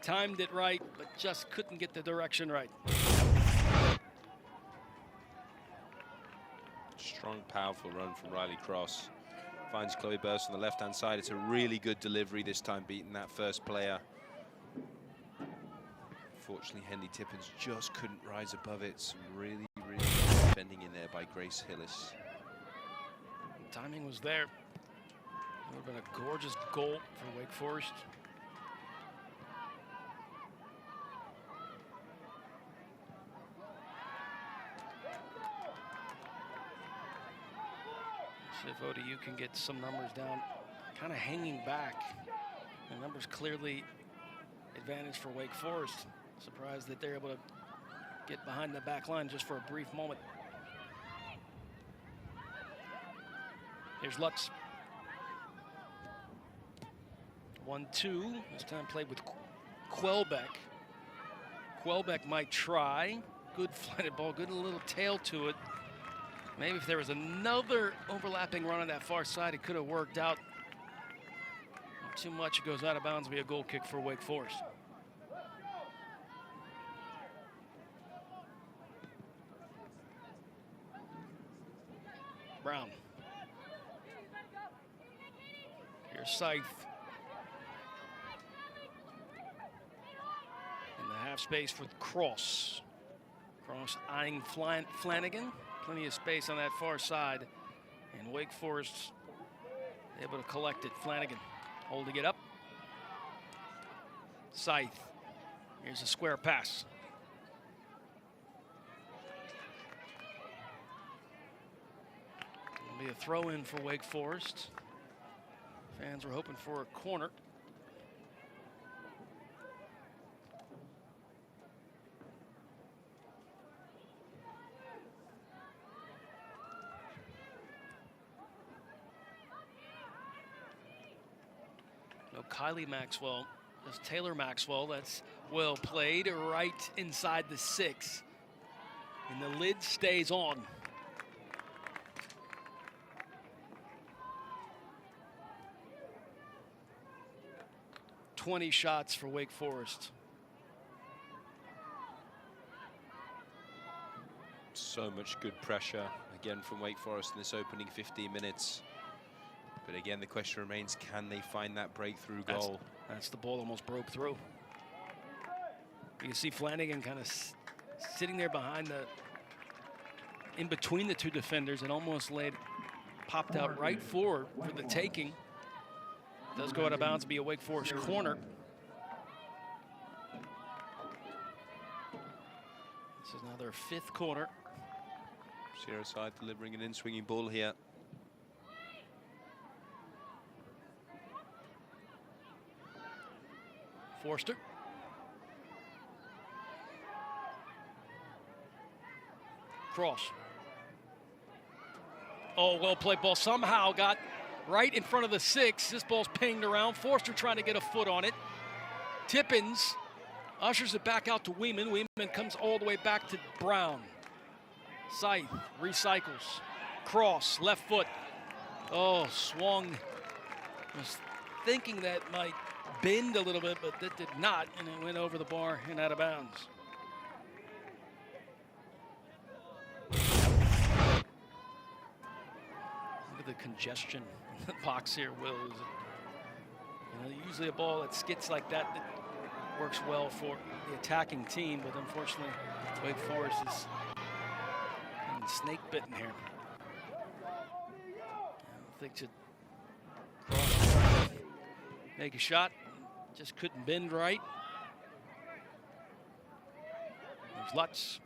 timed it right, but just couldn't get the direction right. Strong, powerful run from Riley Cross. Finds Chloe Burst on the left-hand side. It's a really good delivery this time, beating that first player. Fortunately, Henley Tippins just couldn't rise above it. Some really, really good defending in there by Grace Hillis. The timing was there. It would have been a gorgeous goal for Wake Forest. See if ODU can get some numbers down, kind of hanging back. The numbers clearly advantage for Wake Forest. Surprised that they're able to get behind the back line just for a brief moment. Here's Lutz. 1-2, this time played with Quelbeck. Quelbeck might try. Good flighted ball, good little tail to it. Maybe if there was another overlapping run on that far side, it could have worked out. Not too much, it goes out of bounds, be a goal kick for Wake Forest. Brown. Here's Sythe. In the half space for Cross. Cross eyeing Flanagan. Plenty of space on that far side. And Wake Forest able to collect it. Flanagan holding it up. Sythe. Here's a square pass. It'll be a throw in for Wake Forest. Fans were hoping for a corner. No Kylie Maxwell, that's Taylor Maxwell. That's well played right inside the 6. And the lid stays on. 20 shots for Wake Forest. So much good pressure, again, from Wake Forest in this opening 15 minutes. But again, the question remains, can they find that breakthrough goal? That's the ball almost broke through. You can see Flanagan kind of sitting there behind in between the two defenders and almost popped out right forward for the taking. Does go out of bounds, be a Wake Forest corner. This is now their 5th corner. Sierra Sythe delivering an in-swinging ball here. Forster. Cross. Oh, well played ball. Somehow got right in front of the 6. This ball's pinged around. Forster trying to get a foot on it. Tippins ushers it back out to Weeman. Weeman comes all the way back to Brown. Sythe recycles. Cross, left foot. Oh, swung. Was thinking that might bend a little bit, but that did not, and it went over the bar and out of bounds. Look at the congestion in the box here, Will. Usually a ball that skits like that works well for the attacking team, but unfortunately, Wake Forest is snake bitten here. I think to make a shot, just couldn't bend right. There's Lutz.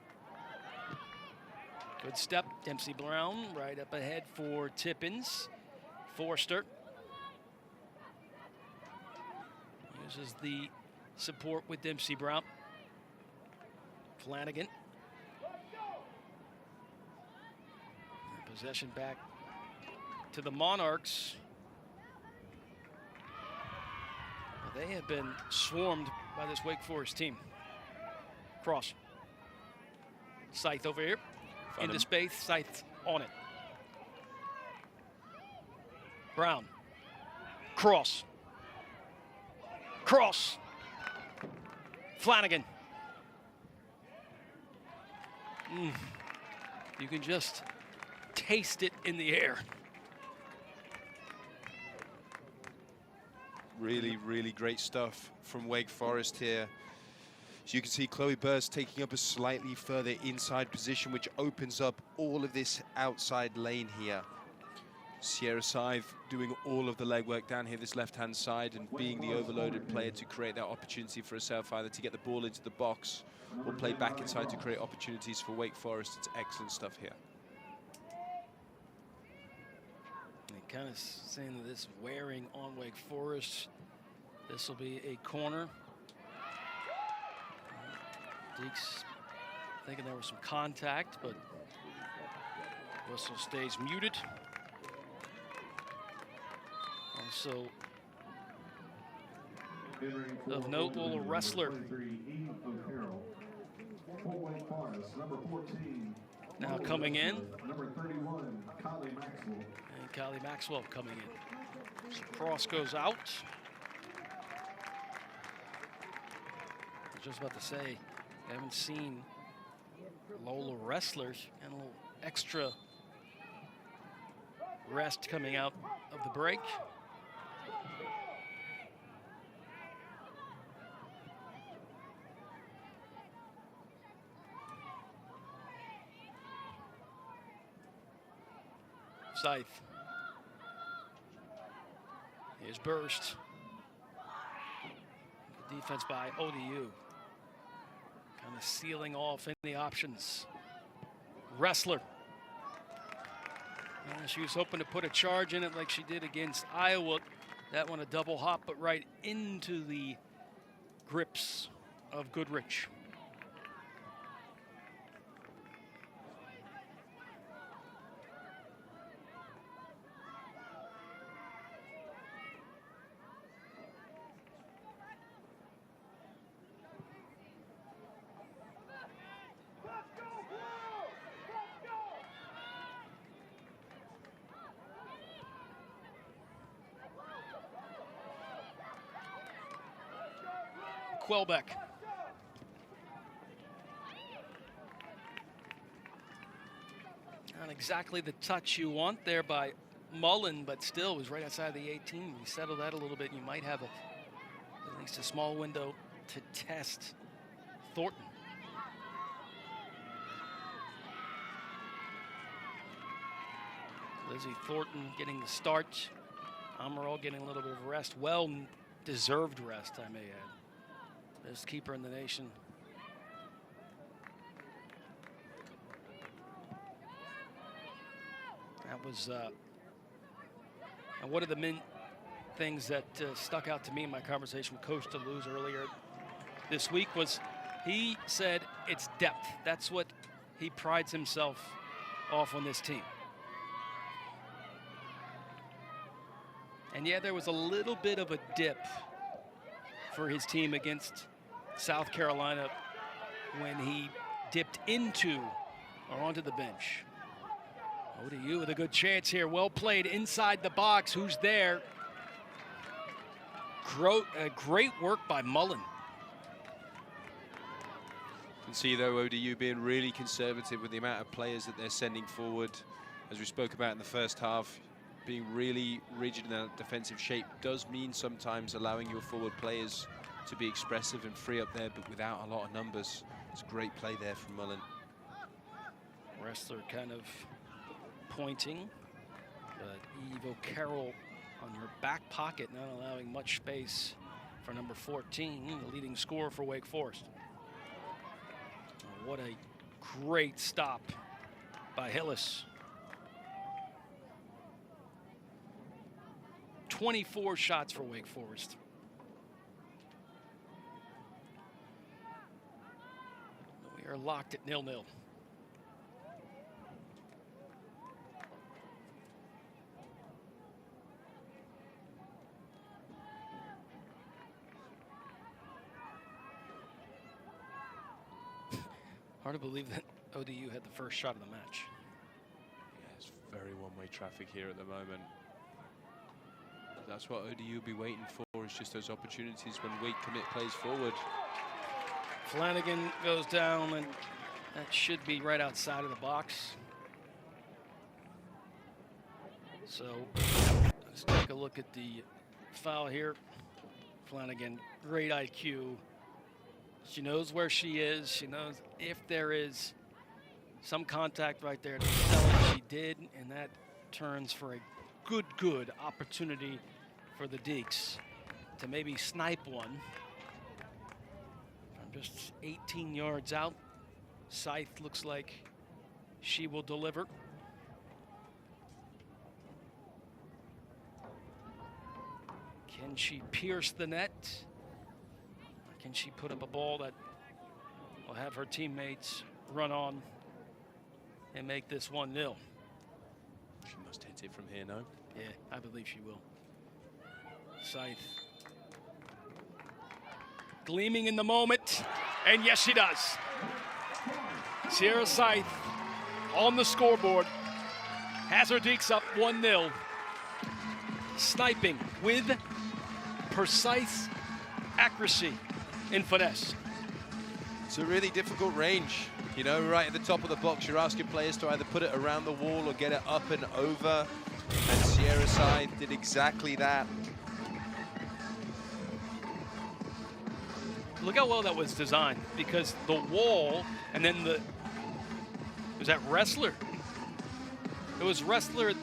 Good step, Dempsey Brown right up ahead for Tippins. Forster uses the support with Dempsey Brown. Flanagan. Possession back to the Monarchs. They have been swarmed by this Wake Forest team. Cross. Sythe over here. Into space, Sythe on it. Brown. Cross. Cross. Flanagan. You can just taste it in the air. Really, really great stuff from Wake Forest here. So you can see Chloe Burst taking up a slightly further inside position, which opens up all of this outside lane here. Sierra Sythe doing all of the legwork down here, this left-hand side, and being the overloaded player to create that opportunity for herself, either to get the ball into the box or play back inside to create opportunities for Wake Forest. It's excellent stuff here. Kind of saying that this wearing on Wake Forest. This will be a corner. Deeks thinking there was some contact, but whistle stays muted. Also, of note, a wrestler. Now coming in. Number 31, Kylie Maxwell. And Kylie Maxwell coming in. So cross goes out. I was just about to say, I haven't seen Lola wrestlers and a little extra rest coming out of the break. Sythe. Here's Burst. Good defense by ODU. Kind of sealing off any options. Wrestler. She was hoping to put a charge in it like she did against Iowa. That one a double hop, but right into the grips of Goodrich. Quelbeck. Not exactly the touch you want there by Mullen, but still was right outside the 18. You settle that a little bit, and you might have at least a small window to test Thornton. Lizzie Thornton getting the start. Amaral getting a little bit of rest. Well-deserved rest, I may add. Best keeper in the nation. That was, and one of the main things that stuck out to me in my conversation with Coach DeLuz earlier this week was he said it's depth. That's what he prides himself off on this team. And yeah, there was a little bit of a dip for his team against South Carolina when he dipped into or onto the bench. ODU with a good chance here. Well played inside the box. Who's there? Great work by Mullen. You can see, though, ODU being really conservative with the amount of players that they're sending forward. As we spoke about in the first half, being really rigid in that defensive shape does mean sometimes allowing your forward players to be expressive and free up there, but without a lot of numbers. It's a great play there from Mullen. Wrestler kind of pointing, but Eve O'Carroll on your back pocket, not allowing much space for number 14, the leading scorer for Wake Forest. Oh, what a great stop by Hillis. 24 shots for Wake Forest. We are locked at 0-0. Hard to believe that ODU had the first shot of the match. Yeah, it's very one-way traffic here at the moment. That's what ODU will be waiting for, is just those opportunities when Wake commit plays forward. Flanagan goes down, and that should be right outside of the box. So let's take a look at the foul here. Flanagan, great IQ. She knows where she is. She knows if there is some contact right there to tell her she did, and that turns for a good opportunity for the Deeks to maybe snipe one from just 18 yards out. Sythe looks like she will deliver. Can she pierce the net? Or can she put up a ball that will have her teammates run on and make this 1-0? She must hit it from here, no? Yeah, I believe she will. Sythe gleaming in the moment, and yes, she does. Sierra Sythe on the scoreboard has her Deeks up 1-0. Sniping with precise accuracy and finesse. It's a really difficult range. You know, right at the top of the box, you're asking players to either put it around the wall or get it up and over. And Sierra Sythe did exactly that. Look how well that was designed, because the wall and then was that Wrestler? It was Wrestler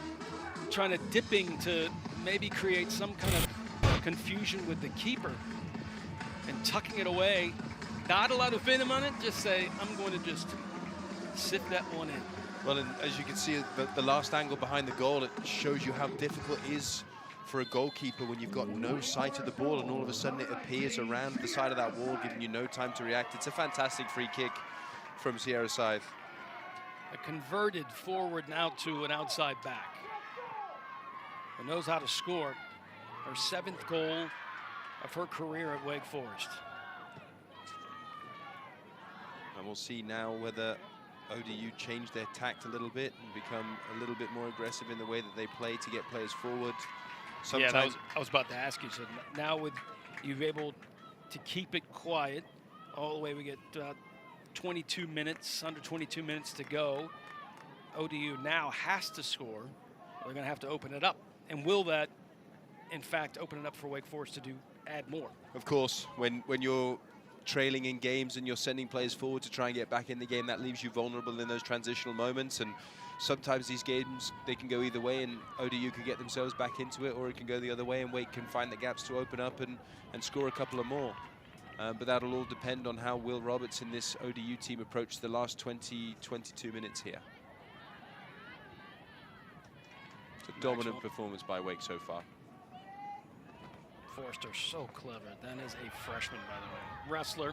trying to dipping to maybe create some kind of confusion with the keeper and tucking it away. Not a lot of venom on it, just say, I'm going to just sift that one in. Well, and as you can see, the last angle behind the goal, it shows you how difficult it is for a goalkeeper when you've got no sight of the ball and all of a sudden it appears around the side of that wall, giving you no time to react. It's a fantastic free kick from Sierra Sythe. A converted forward now to an outside back, who knows how to score. Her 7th goal of her career at Wake Forest. And we'll see now whether ODU change their tact a little bit and become a little bit more aggressive in the way that they play to get players forward. Sometimes I was about to ask you. So now with you able to keep it quiet all the way. We get 22 minutes, under 22 minutes to go. ODU now has to score. They're going to have to open it up. And will that, in fact, open it up for Wake Forest to add more? Of course, when you're trailing in games and you're sending players forward to try and get back in the game, that leaves you vulnerable in those transitional moments. And sometimes these games, they can go either way, and ODU can get themselves back into it, or it can go the other way, and Wake can find the gaps to open up and score a couple of more. But that'll all depend on how Will Roberts and this ODU team approach the last 22 minutes here. It's a dominant performance by Wake so far. Forrester, so clever. That is a freshman, by the way. Wrestler.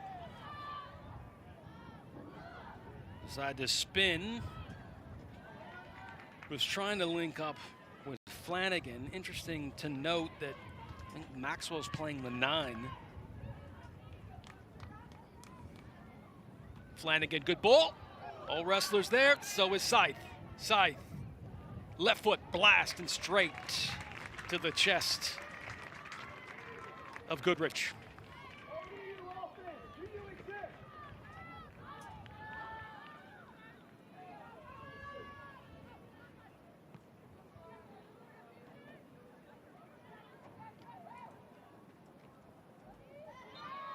Decided to spin. Was trying to link up with Flanagan. Interesting to note that I think Maxwell's playing the 9. Flanagan, good ball. All wrestlers there, so is Sythe. Sythe, left foot blast and straight to the chest of Goodrich.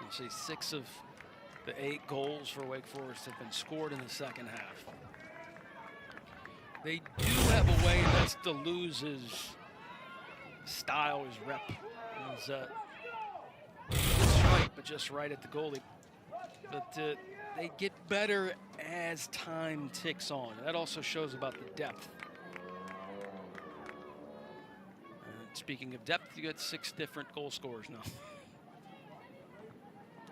You see 6 of the 8 goals for Wake Forest have been scored in the second half. They do have a way, that's Deleuze's style, his rep. His, strike, but just right at the goalie. But they get better as time ticks on. That also shows about the depth. Speaking of depth, you got 6 different goal scorers now.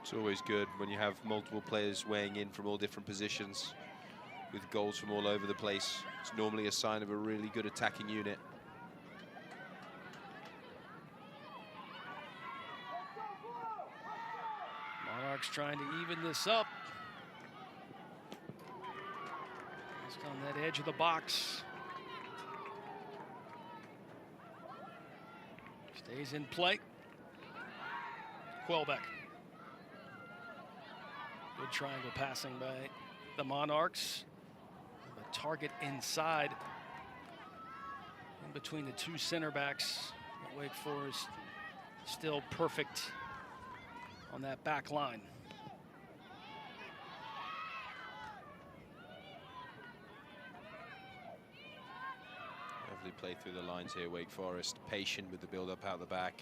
It's always good when you have multiple players weighing in from all different positions with goals from all over the place. It's normally a sign of a really good attacking unit. Monarchs trying to even this up. Just on that edge of the box. Stays in play. Quelbeck. Good triangle passing by the Monarchs. The target inside. In between the 2 center backs. Wake Forest still perfect on that back line. Lovely play through the lines here, Wake Forest. Patient with the build-up out the back.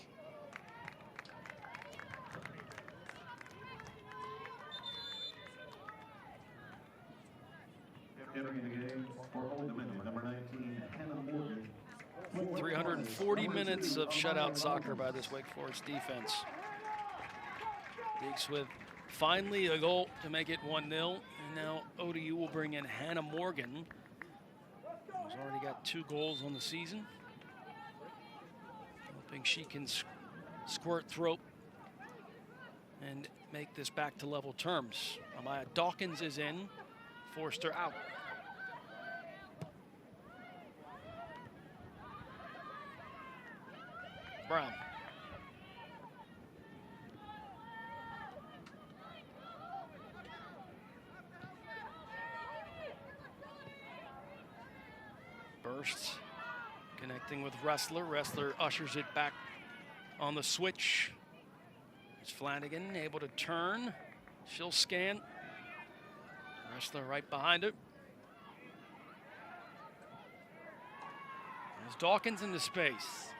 Entering the game for Old Dominion, number 19, Hannah Morgan. 340 minutes of shutout soccer by this Wake Forest defense. Deeks with finally a goal to make it 1-0. And now ODU will bring in Hannah Morgan, who's already got 2 goals on the season. Hoping she can squirt throat and make this back to level terms. Amaya Dawkins is in, Forster out. Brown. Bursts, connecting with Wrestler. Wrestler ushers it back on the switch. It's Flanagan able to turn. She'll scan. Wrestler right behind her. There's Dawkins into space.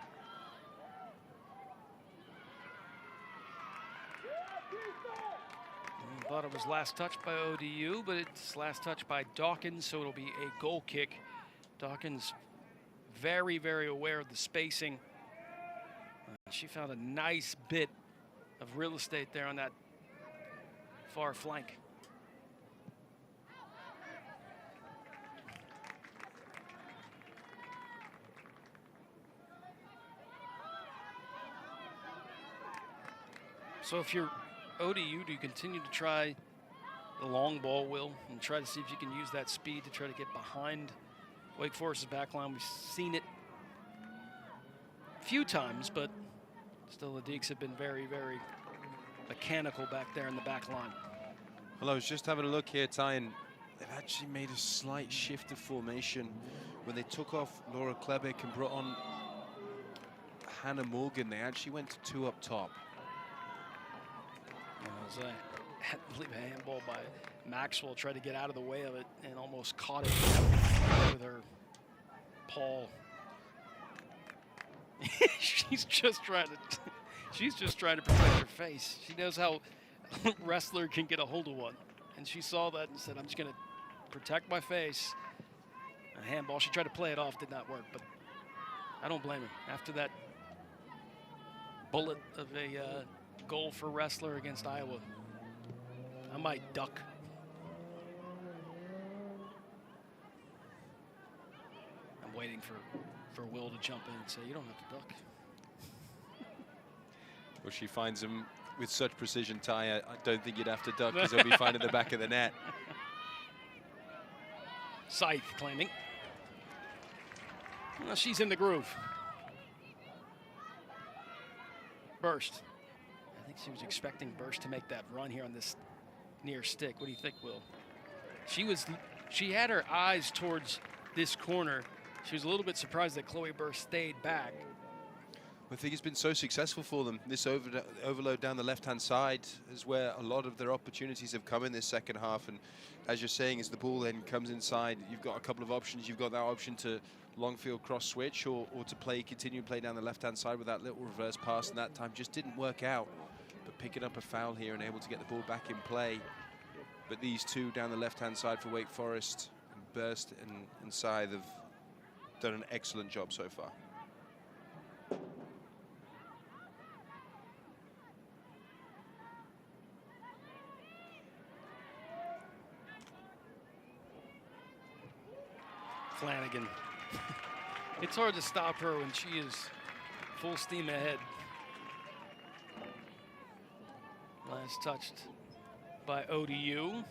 Thought it was last touch by ODU, but it's last touch by Dawkins, so it'll be a goal kick. Dawkins very, very aware of the spacing. She found a nice bit of real estate there on that far flank. So if you're ODU, do you continue to try the long ball, Will, and try to see if you can use that speed to try to get behind Wake Forest's back line? We've seen it a few times, but still the Deeks have been very, very mechanical back there in the back line. Well, I was just having a look here, Ty, and they've actually made a slight shift of formation. When they took off Laura Klebeck and brought on Hannah Morgan, they actually went to 2 up top. I believe a handball by Maxwell, tried to get out of the way of it and almost caught it with her paw. She's just trying to protect her face. She knows how a wrestler can get a hold of one, and she saw that and said, "I'm just going to protect my face." A handball. She tried to play it off, did not work, but I don't blame her. After that bullet of a goal for wrestler against Iowa, I might duck. I'm waiting for Will to jump in and say, "You don't have to duck." Well, she finds them with such precision, Ty. I don't think you'd have to duck because they'll be fine in the back of the net. Sythe claiming. Well, she's in the groove. Burst. I think she was expecting Burst to make that run here on this near stick. What do you think, Will? She had her eyes towards this corner. She was a little bit surprised that Chloe Burst stayed back. I think it's been so successful for them. This overload down the left-hand side is where a lot of their opportunities have come in this second half. And as you're saying, as the ball then comes inside, you've got a couple of options. You've got that option to long field cross switch or to continue to play down the left-hand side with that little reverse pass, and that time just didn't work out. But picking up a foul here and able to get the ball back in play. But these two down the left-hand side for Wake Forest, Burst and Sythe, have done an excellent job so far. Flanagan. It's hard to stop her when she is full steam ahead. Last touched by ODU.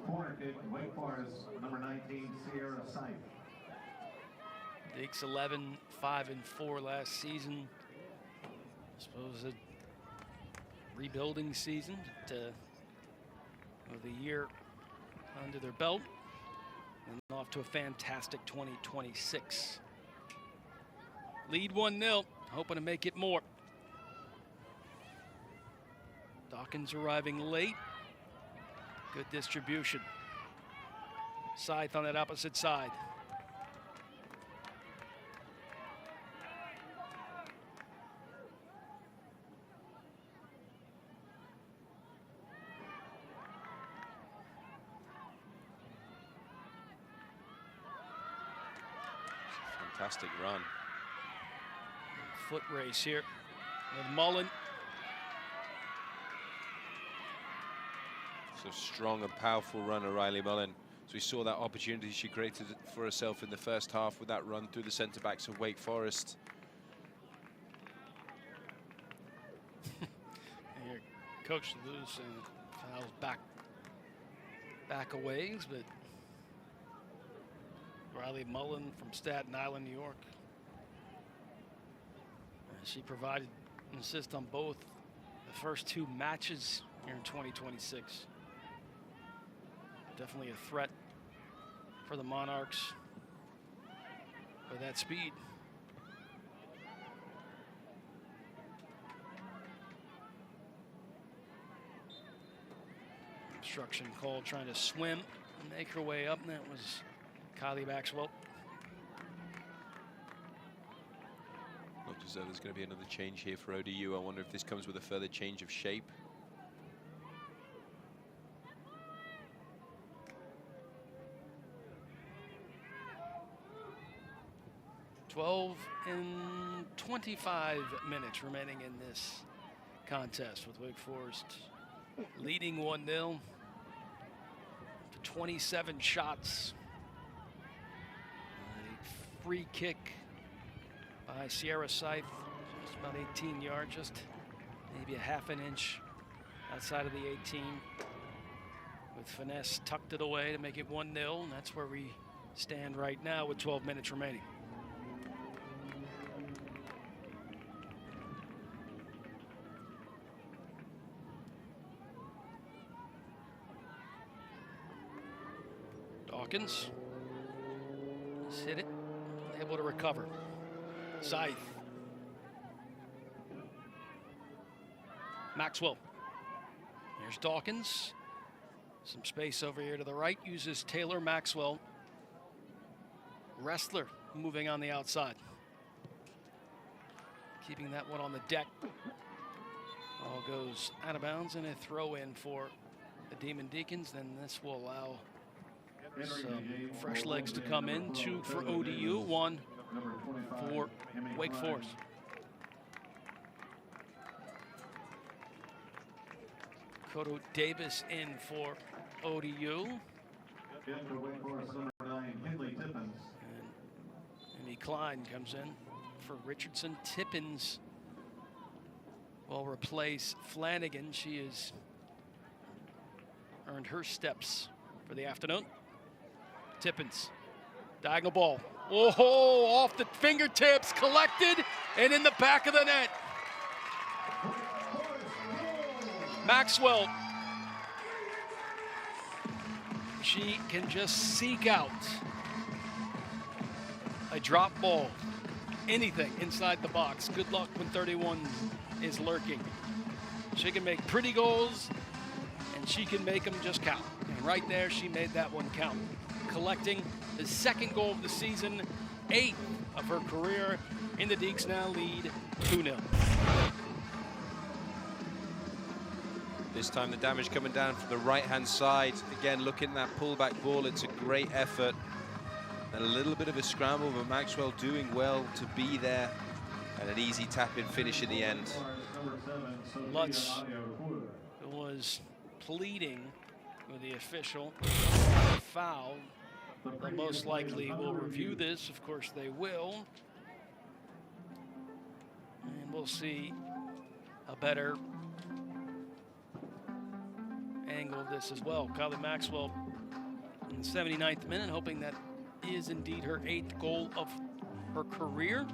Corner kick, Wake Forest, number 19, Sierra Sythe. Deacs 11-5-4 last season. I suppose a rebuilding season with a year under their belt and off to a fantastic 2026. Lead 1-0, hoping to make it more. Dawkins arriving late. Good distribution. Sythe on that opposite side. Fantastic run. Foot race here with Mullen. So strong and powerful runner, Riley Mullen. So we saw that opportunity she created for herself in the first half with that run through the centre backs of Wake Forest. Here, Coach Lou saying fouls back a ways, but Riley Mullen from Staten Island, New York. She provided an assist on both the first 2 matches here in 2026. Definitely a threat for the Monarchs with that speed. Obstruction call, trying to swim and make her way up, and that was Kylie Maxwell. Looks as though there's going to be another change here for ODU. I wonder if this comes with a further change of shape. And 25 minutes remaining in this contest, with Wake Forest leading 1-0 to 27 shots. A free kick by Sierra Sythe, just about 18 yards, just maybe a half an inch outside of the 18. With finesse, tucked it away to make it 1-0, and that's where we stand right now with 12 minutes remaining. Dawkins has hit it, able to recover. Sythe. Maxwell. There's Dawkins. Some space over here to the right, uses Taylor Maxwell. Wrestler moving on the outside. Keeping that one on the deck. Ball goes out of bounds and a throw in for the Demon Deacons. Then this will allow some fresh legs to come in. 2 for ODU, 1 for Wake Forest. Kodo Davis in for ODU. And Amy Klein comes in for Richardson. Tippins will replace Flanagan. She has earned her steps for the afternoon. Tippins, diagonal ball. Oh, off the fingertips, collected, and in the back of the net. Maxwell. She can just seek out a drop ball, anything inside the box. Good luck when 31 is lurking. She can make pretty goals, and she can make them just count. And right there, she made that one count. Collecting the 2nd goal of the season, 8th of her career, and the Deeks now lead 2-0. This time the damage coming down from the right-hand side. Again, looking at that pullback ball, it's a great effort. And a little bit of a scramble, but Maxwell doing well to be there. And an easy tap-in finish in the end. Lutz was pleading with the official. Foul. They'll most likely will review this. Of course they will. And we'll see a better angle of this as well. Kylie Maxwell in the 79th minute, hoping that is indeed her 8th goal of her career.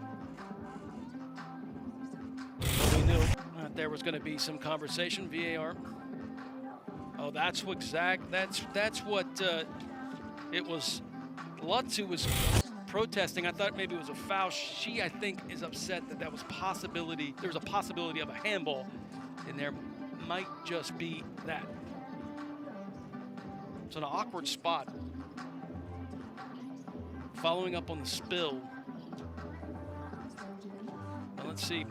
But we knew that there was going to be some conversation. VAR. Oh, that's what it was. Lutz who was protesting. I thought maybe it was a foul. She, I think, is upset that was possibility. There was a possibility of a handball, and there might just be that. It's an awkward spot. Following up on the spill. Well, let's see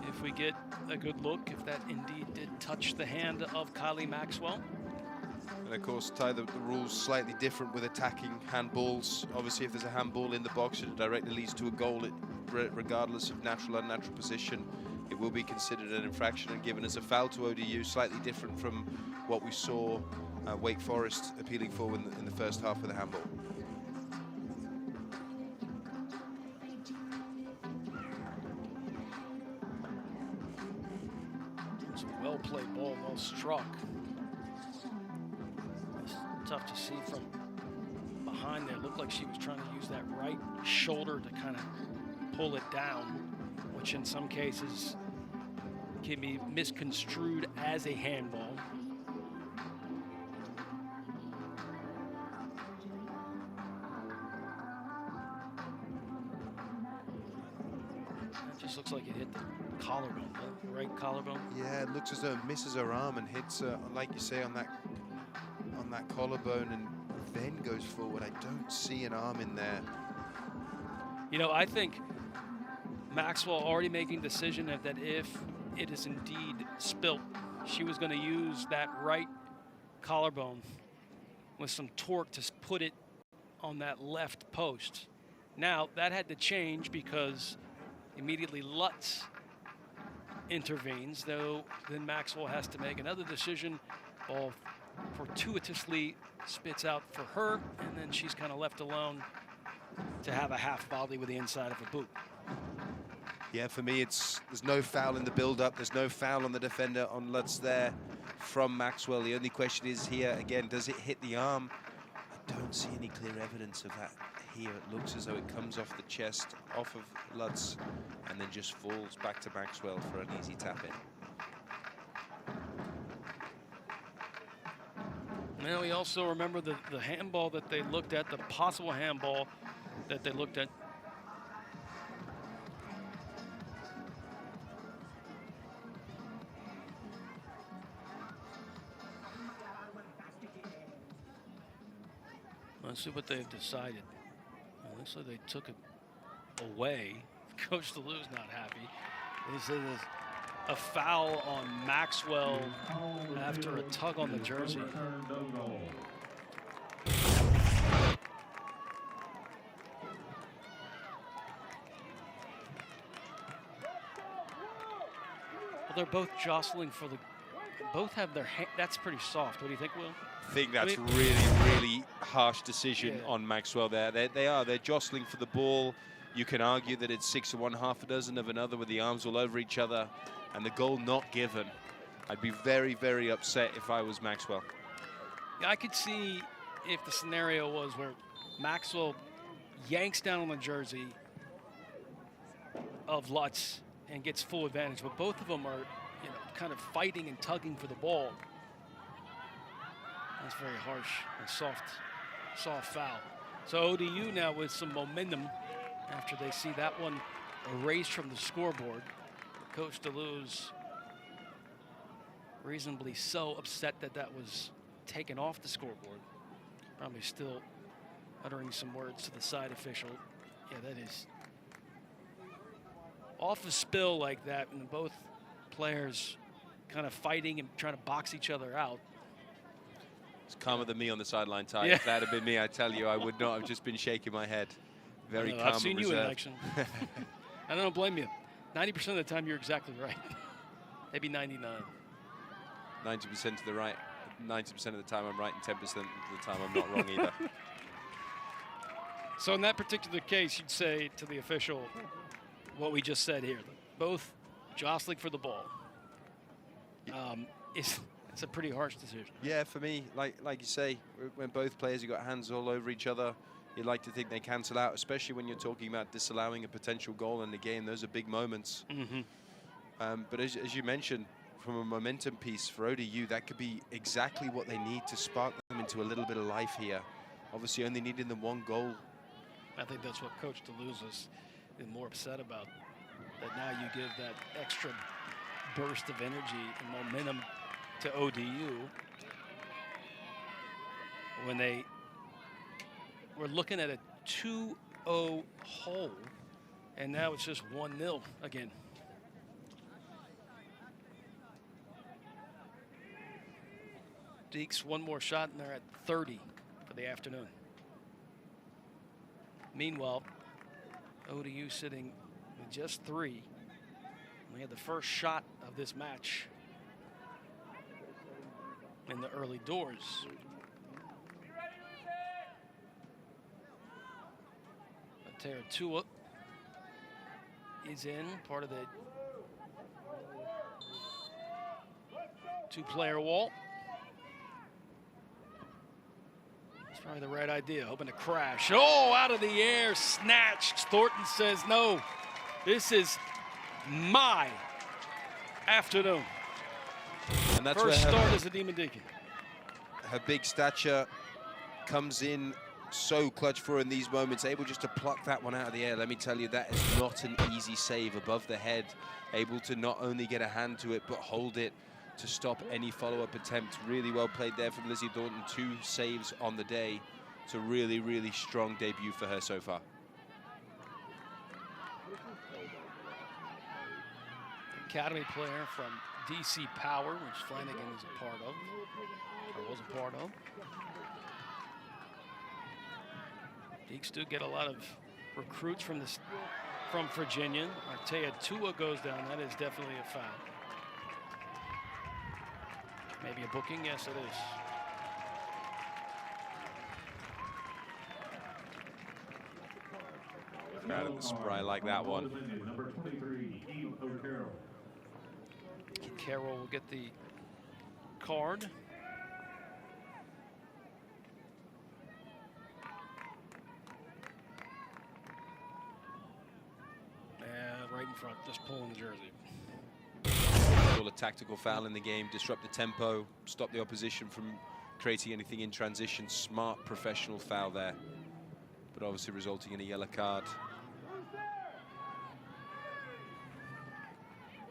if we get a good look, if that indeed did touch the hand of Kylie Maxwell. And of course, Ty, the rules slightly different with attacking handballs. Obviously, if there's a handball in the box, it directly leads to a goal, regardless of natural or unnatural position. It will be considered an infraction and given as a foul to ODU, slightly different from what we saw Wake Forest appealing for in the first half of the handball. It's a well-played ball, well struck. It's tough to see from behind there. It looked like she was trying to use that right shoulder to kind of pull it down, which in some cases can be misconstrued as a handball. It just looks like it hit the collarbone, the right collarbone. Yeah, it looks as though it misses her arm and hits, like you say, on that collarbone, and then goes forward. I don't see an arm in there. You know, I think Maxwell already making the decision that if it is indeed spilt, she was going to use that right collarbone with some torque to put it on that left post. Now, that had to change because immediately Lutz intervenes, though then Maxwell has to make another decision. Ball fortuitously spits out for her, and then she's kind of left alone to have a half volley with the inside of a boot. Yeah, for me, there's no foul in the build-up. There's no foul on the defender on Lutz there from Maxwell. The only question is here, again, does it hit the arm? I don't see any clear evidence of that here. It looks as though it comes off the chest, off of Lutz, and then just falls back to Maxwell for an easy tap-in. Now we also remember the handball that they looked at, the possible handball that they looked at. Let's see what they've decided. It looks like they took it away. Coach DeLue's not happy. He said there's a foul on Maxwell after a tug on the jersey. Well, they're both jostling for the. Both have their hand. That's pretty soft. What do you think, Will? I think that's really, really harsh decision on Maxwell there. They're jostling for the ball. You can argue that it's 6 of one, half a dozen of another with the arms all over each other and the goal not given. I'd be very, very upset if I was Maxwell. Yeah, I could see if the scenario was where Maxwell yanks down on the jersey of Lutz and gets full advantage, but both of them are, kind of fighting and tugging for the ball. That's very harsh and soft foul. So ODU now with some momentum after they see that one erased from the scoreboard. Coach DeLue's reasonably so upset that that was taken off the scoreboard. Probably still uttering some words to the side official. Yeah, that is off a spill like that, and both players kind of fighting and trying to box each other out. It's calmer than me on the sideline, Ty. Yeah. If that had been me, I tell you, I would not have just been shaking my head. Very calm and I've seen reserved. you in action. I don't blame you. 90% of the time, you're exactly right. Maybe 99. 90% to the right. 90% of the time I'm right, and 10% of the time I'm not wrong either. So in that particular case, you'd say to the official what we just said here. Both jostling for the ball. It's a pretty harsh decision. Yeah, for me, like you say, when both players have got hands all over each other, you'd like to think they cancel out, especially when you're talking about disallowing a potential goal in the game. Those are big moments. Mm-hmm. But as you mentioned, from a momentum piece for ODU, that could be exactly what they need to spark them into a little bit of life here. Obviously, only needing the one goal. I think that's what Coach DeLue's is more upset about, that now you give that extra burst of energy and momentum to ODU when they were looking at a 2-0 hole, and now it's just 1-0 again. Deeks one more shot, and they're at 30 for the afternoon. Meanwhile, ODU sitting with just 3. We had the first shot of this match in the early doors. Tua is in, part of the 2-player wall. It's probably the right idea, hoping to crash. Oh, out of the air, snatched. Thornton says, no, this is my afternoon. And that's First where start as a Demon Deacon. her big stature comes in so clutch for her in these moments, able just to pluck that one out of the air. Let me tell you, that is not an easy save above the head. Able to not only get a hand to it, but hold it to stop any follow-up attempt. Really well played there from Lizzie Thornton. 2 saves on the day. It's a really, really strong debut for her so far. Academy player from DC Power, which Flanagan is a part of, or was a part of. Deeks do get a lot of recruits from Virginia. Artea Tua goes down. That is definitely a foul. Maybe a booking? Yes, it is. Out of the spry like that one. Number 23, Eve O'Carroll. Carroll will get the card. Right in front, just pulling the jersey. All a tactical foul in the game, disrupt the tempo, stop the opposition from creating anything in transition. Smart professional foul there, but obviously resulting in a yellow card.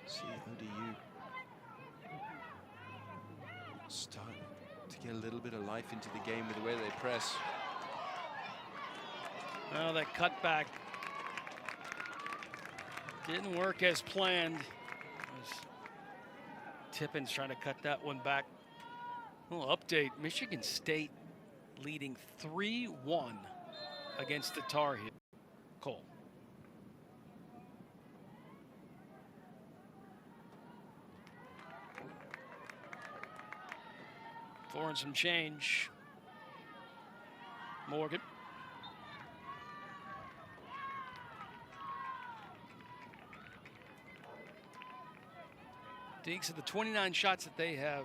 See ODU starting to get a little bit of life into the game with the way they press. Well, that cutback didn't work as planned. Tippins trying to cut that one back. A little update, Michigan State leading 3-1 against the Tar Heels. Cole. Four and some change. Morgan. Deeks, of the 29 shots that they have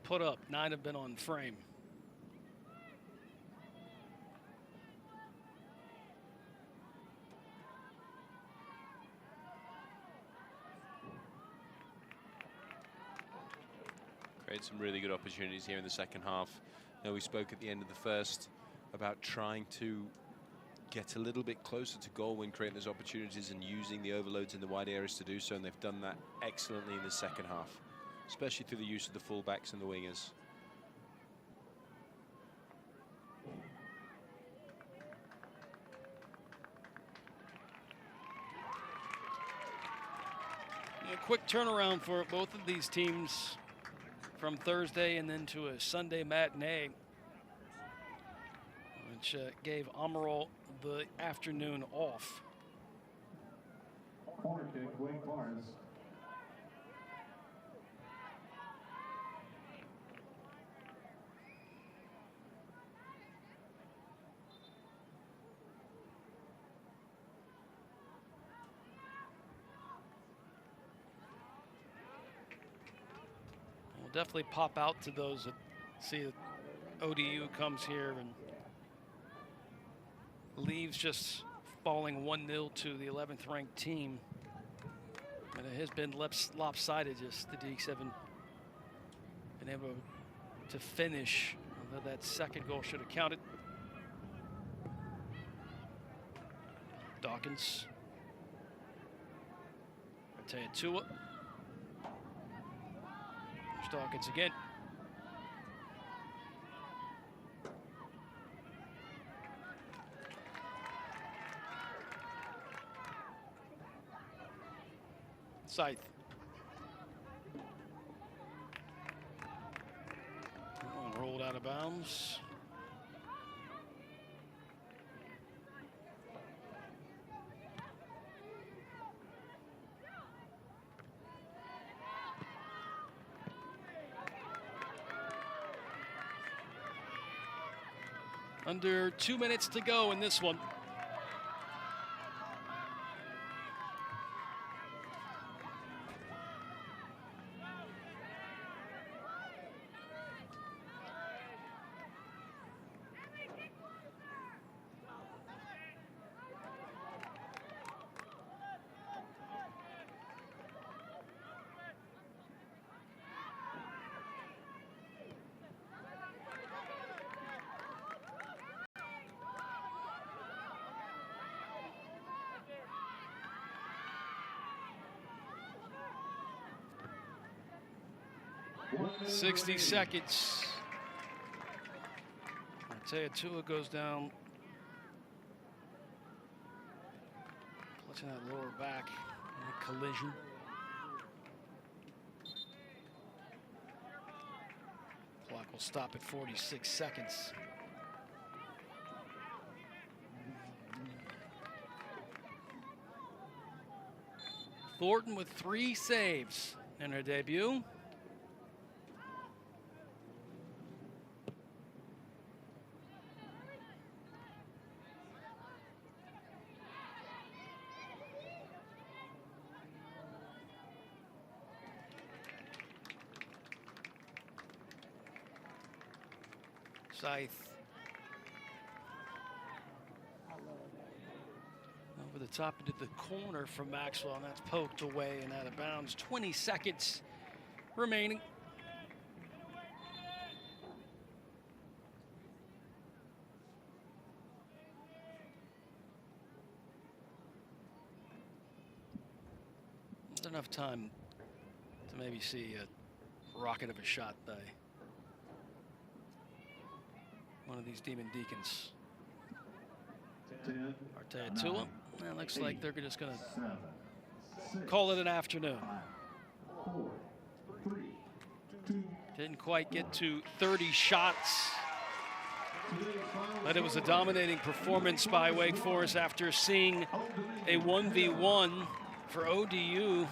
put up, 9 have been on frame. Created some really good opportunities here in the second half. Now, we spoke at the end of the first about trying to get a little bit closer to goal when creating those opportunities and using the overloads in the wide areas to do so, and they've done that excellently in the second half, especially through the use of the fullbacks and the wingers. A quick turnaround for both of these teams from Thursday and then to a Sunday matinee, which gave Amaral the afternoon off. Corner kick, Wake Forest. Will definitely pop out to those that see that ODU comes here and leaves just falling 1-0 to the 11th ranked team. And it has been lopsided, just the Deeks haven't been able to finish, although that second goal should have counted. Dawkins. Tua. There's Dawkins again. Sythe. Rolled out of bounds. Under 2 minutes to go in this one. One 60 seconds. Tua goes down. Clutching that lower back in a collision. Clock will stop at 46 seconds. Thornton with 3 saves in her debut. Sythe over the top into the corner from Maxwell, and that's poked away and out of bounds. 20 seconds remaining. enough time to maybe see a rocket of a shot by one of these Demon Deacons. 10, Artea-Tula. It looks like they're just going to 7, 6, call it an afternoon. 5, 4, 3, 2. Didn't quite get to 30 shots, but it was a dominating performance by Wake Forest after seeing a 1v1 for ODU